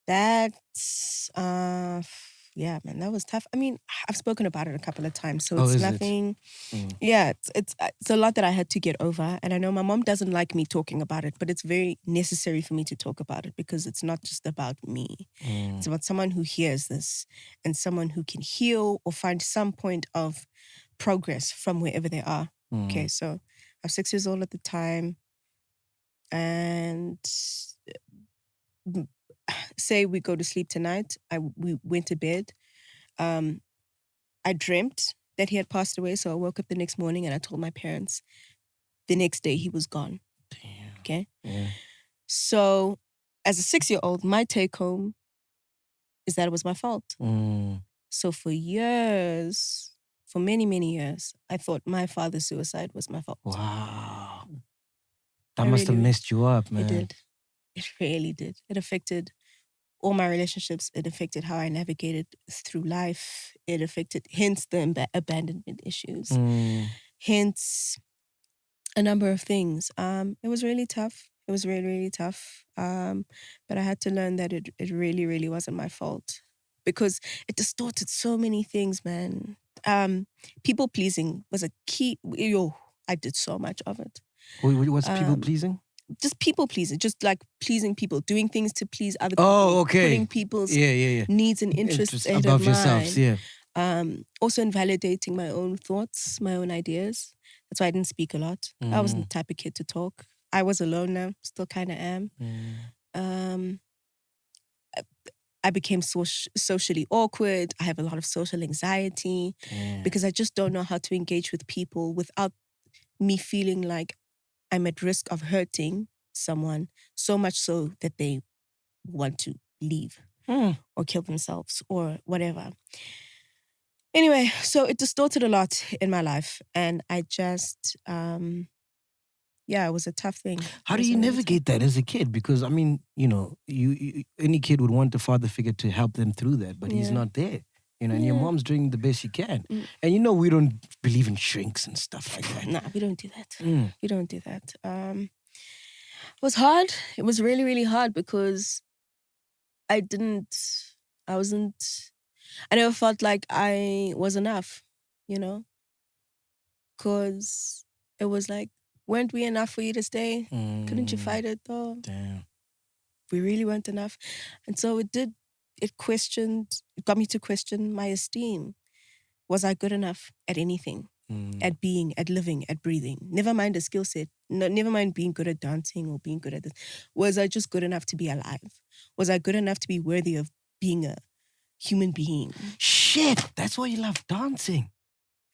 [SPEAKER 2] that's yeah, man, that was tough. I mean, I've spoken about it a couple of times, so
[SPEAKER 1] Oh,
[SPEAKER 2] it's
[SPEAKER 1] is it?
[SPEAKER 2] nothing. Yeah, it's a lot that I had to get over, and I know my mom doesn't like me talking about it, but it's very necessary for me to talk about it because it's not just about me. It's about someone who hears this and someone who can heal or find some point of progress from wherever they are. Okay, so I was 6 years old at the time, and say we go to sleep tonight. We went to bed. I dreamt that he had passed away, so I woke up the next morning and I told my parents. The next day he was gone.
[SPEAKER 1] Damn.
[SPEAKER 2] Okay.
[SPEAKER 1] Yeah.
[SPEAKER 2] So, as a 6-year-old, my take home is that it was my fault. So for years, for many, many years, I thought my father's suicide was my fault.
[SPEAKER 1] Wow. That
[SPEAKER 2] I
[SPEAKER 1] must have
[SPEAKER 2] really-
[SPEAKER 1] messed you up, man.
[SPEAKER 2] It did. It really did. It affected all my relationships. It affected how I navigated through life. It affected, hence the abandonment issues. Hence a number of things. It was really tough. It was really, really tough. But I had to learn that it really, really wasn't my fault because it distorted so many things, man. People pleasing was a key. I did so much of it.
[SPEAKER 1] What's people pleasing?
[SPEAKER 2] Just people pleasing, just like pleasing people, doing things to please other people.
[SPEAKER 1] Oh, okay.
[SPEAKER 2] Putting people's
[SPEAKER 1] Yeah.
[SPEAKER 2] needs and interests ahead
[SPEAKER 1] above
[SPEAKER 2] of
[SPEAKER 1] yourselves,
[SPEAKER 2] mine.
[SPEAKER 1] yeah.
[SPEAKER 2] Also invalidating my own thoughts, my own ideas. That's why I didn't speak a lot. I wasn't the type of kid to talk. I was alone now, still kind of am. I became socially awkward. I have a lot of social anxiety because I just don't know how to engage with people without me feeling like I'm at risk of hurting someone, so much so that they want to leave or kill themselves or whatever. Anyway, so it distorted a lot in my life, and I just, it was a tough thing.
[SPEAKER 1] How do you navigate that as a kid? Because I mean, you any kid would want a father figure to help them through that, but he's not there. And your mom's doing the best she can. And we don't believe in shrinks and stuff like that.
[SPEAKER 2] Nah, we don't do that. We don't do that. It was hard. It was really, really hard because I never felt like I was enough, because it was like, weren't we enough for you to stay? Couldn't you fight it though?
[SPEAKER 1] Damn.
[SPEAKER 2] We really weren't enough. And so it got me to question my esteem. Was I good enough at anything? At being, at living, at breathing? Never mind a skill set. No, never mind being good at dancing or being good at this. Was I just good enough to be alive? Was I good enough to be worthy of being a human being?
[SPEAKER 1] Shit, that's why you love dancing.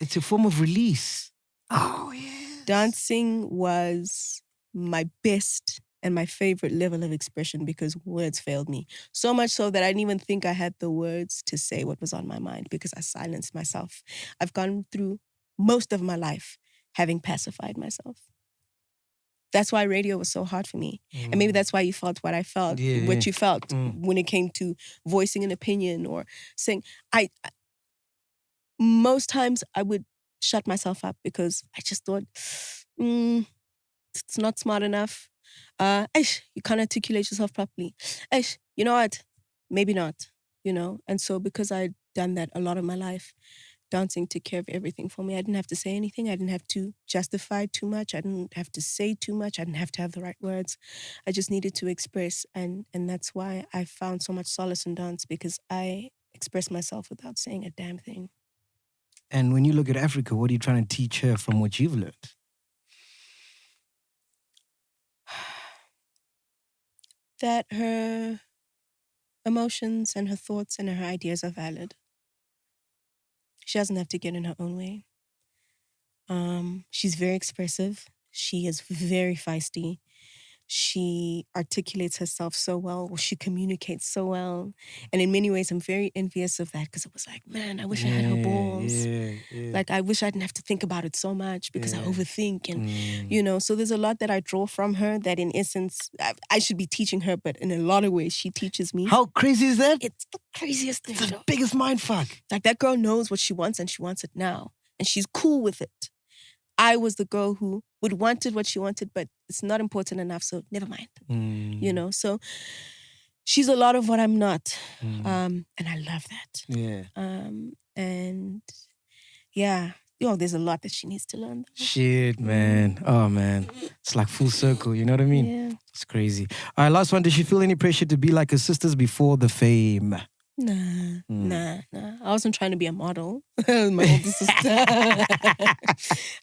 [SPEAKER 1] It's a form of release. Oh, yeah.
[SPEAKER 2] Dancing was my best and my favorite level of expression because words failed me. So much so that I didn't even think I had the words to say what was on my mind because I silenced myself. I've gone through most of my life having pacified myself. That's why radio was so hard for me. And maybe that's why you felt what I felt, what you felt when it came to voicing an opinion or saying, most times I would shut myself up because I just thought, it's not smart enough. You can't articulate yourself properly. You know what? Maybe not, And so because I'd done that a lot of my life, dancing took care of everything for me. I didn't have to say anything. I didn't have to justify too much. I didn't have to say too much. I didn't have to have the right words. I just needed to express. And that's why I found so much solace in dance, because I expressed myself without saying a damn thing.
[SPEAKER 1] And when you look at Africa, what are you trying to teach her from what you've learned?
[SPEAKER 2] That her emotions and her thoughts and her ideas are valid. She doesn't have to get in her own way. She's very expressive. She is very feisty. She articulates herself so well. She communicates so well. And in many ways, I'm very envious of that because it was like, man, I wish I had her balls. Like, I wish I didn't have to think about it so much because I overthink. And, you know, so there's a lot that I draw from her that in essence, I should be teaching her, but in a lot of ways, she teaches me.
[SPEAKER 1] How crazy is that?
[SPEAKER 2] It's the craziest thing.
[SPEAKER 1] It's the biggest mindfuck.
[SPEAKER 2] Like, that girl knows what she wants and she wants it now. And she's cool with it. I was the girl who would wanted what she wanted, but it's not important enough, so never mind. You know, so she's a lot of what I'm not. And I love that.
[SPEAKER 1] Yeah.
[SPEAKER 2] And yeah, there's a lot that she needs to learn.
[SPEAKER 1] Shit, man. Oh, man. It's like full circle, you know what I mean?
[SPEAKER 2] Yeah.
[SPEAKER 1] It's crazy. All right, last one. Did she feel any pressure to be like her sisters before the fame?
[SPEAKER 2] Nah. I wasn't trying to be a model. My older sister.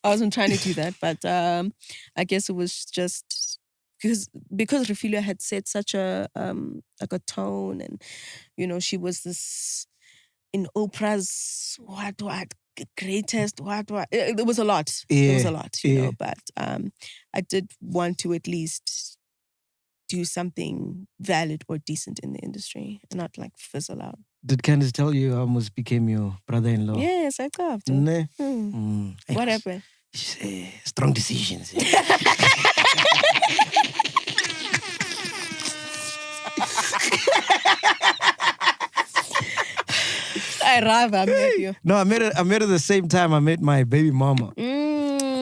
[SPEAKER 2] I wasn't trying to do that, but I guess it was just because Refilio had set such a like a tone, and you know, she was this in Oprah's what greatest what it was a lot.
[SPEAKER 1] Yeah.
[SPEAKER 2] It was a lot, you know, but I did want to at least do something valid or decent in the industry and not like fizzle out.
[SPEAKER 1] Did Candice tell you I almost became your brother-in-law?
[SPEAKER 2] Yes, I got to.
[SPEAKER 1] Ne?
[SPEAKER 2] What happened?
[SPEAKER 1] Strong decisions.
[SPEAKER 2] I rather met you.
[SPEAKER 1] No, I met her at the same time I met my baby mama.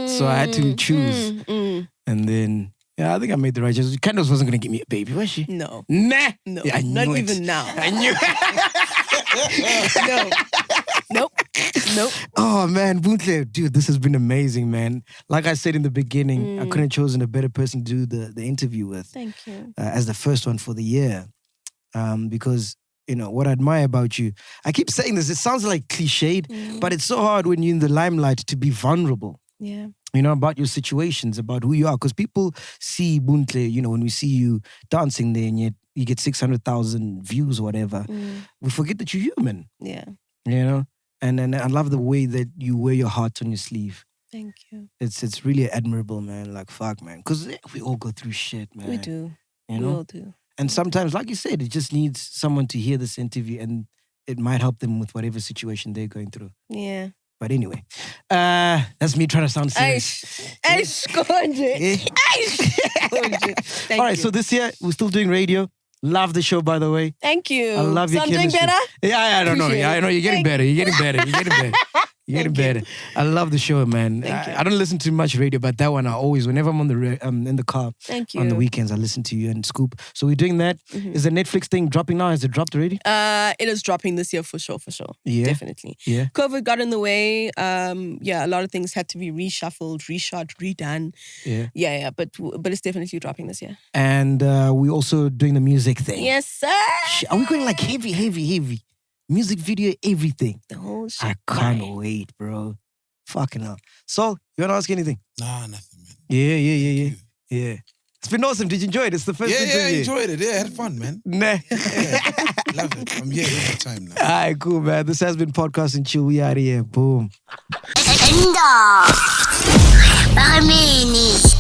[SPEAKER 1] So I had to choose. And then, yeah, I think I made the right choice. Candice wasn't going to give me a baby, was she?
[SPEAKER 2] No.
[SPEAKER 1] Nah.
[SPEAKER 2] No.
[SPEAKER 1] Yeah, I
[SPEAKER 2] not
[SPEAKER 1] knew
[SPEAKER 2] even now.
[SPEAKER 1] I knew
[SPEAKER 2] No. Nope.
[SPEAKER 1] Oh, man, Bontle, dude, this has been amazing, man. Like I said in the beginning, I couldn't have chosen a better person to do the interview with.
[SPEAKER 2] Thank you.
[SPEAKER 1] As the first one for the year. Because, you know, what I admire about you, I keep saying this, it sounds like cliched, but it's so hard when you're in the limelight to be vulnerable.
[SPEAKER 2] Yeah.
[SPEAKER 1] You know, about your situations, about who you are. Because people see Bontle, you know, when we see you dancing there and yet you get 600,000 views or whatever, we forget that you're human.
[SPEAKER 2] Yeah.
[SPEAKER 1] You know? And I love the way that you wear your heart on your sleeve.
[SPEAKER 2] Thank you.
[SPEAKER 1] It's really admirable, man. Like, fuck, man. Because we all go through shit, man.
[SPEAKER 2] We do.
[SPEAKER 1] You know?
[SPEAKER 2] We all do.
[SPEAKER 1] And sometimes, like you said, it just needs someone to hear this interview and it might help them with whatever situation they're going through.
[SPEAKER 2] Yeah.
[SPEAKER 1] But anyway, that's me trying to sound serious.
[SPEAKER 2] Thank
[SPEAKER 1] All right,
[SPEAKER 2] you.
[SPEAKER 1] so this year, we're still doing radio. Love the show, by the way.
[SPEAKER 2] Thank you.
[SPEAKER 1] I love your
[SPEAKER 2] So I'm doing
[SPEAKER 1] chemistry.
[SPEAKER 2] better?
[SPEAKER 1] Yeah, I don't know.
[SPEAKER 2] Appreciate
[SPEAKER 1] Yeah, I know. You're getting better. You're getting better. You're getting better. You're getting better. I love the show, man.
[SPEAKER 2] Thank you.
[SPEAKER 1] I don't listen to much radio, but that one I always, whenever I'm on the in the car,
[SPEAKER 2] Thank you.
[SPEAKER 1] on the weekends, I listen to you and Scoop. So we're doing that. Is the Netflix thing dropping now? Has it dropped already?
[SPEAKER 2] It is dropping this year for sure.
[SPEAKER 1] Yeah.
[SPEAKER 2] Definitely.
[SPEAKER 1] Yeah.
[SPEAKER 2] COVID got in the way. A lot of things had to be reshuffled, reshot, redone.
[SPEAKER 1] Yeah.
[SPEAKER 2] Yeah, but it's definitely dropping this year.
[SPEAKER 1] And we're also doing the music thing.
[SPEAKER 2] Yes, sir.
[SPEAKER 1] Are we going like heavy? Music video, everything.
[SPEAKER 2] The whole shit.
[SPEAKER 1] I can't wait, bro. Fucking hell. So, you want to ask anything?
[SPEAKER 3] Nah, nothing, man.
[SPEAKER 1] Yeah. It's been awesome. Did you enjoy it? It's the first interview.
[SPEAKER 3] Yeah, I enjoyed it. Yeah, I had fun, man.
[SPEAKER 1] Nah.
[SPEAKER 3] Love it. I'm here every time now.
[SPEAKER 1] All right, cool, man. This has been Podcast and Chill. We out of here. Boom.
[SPEAKER 9] Enda. Parameni.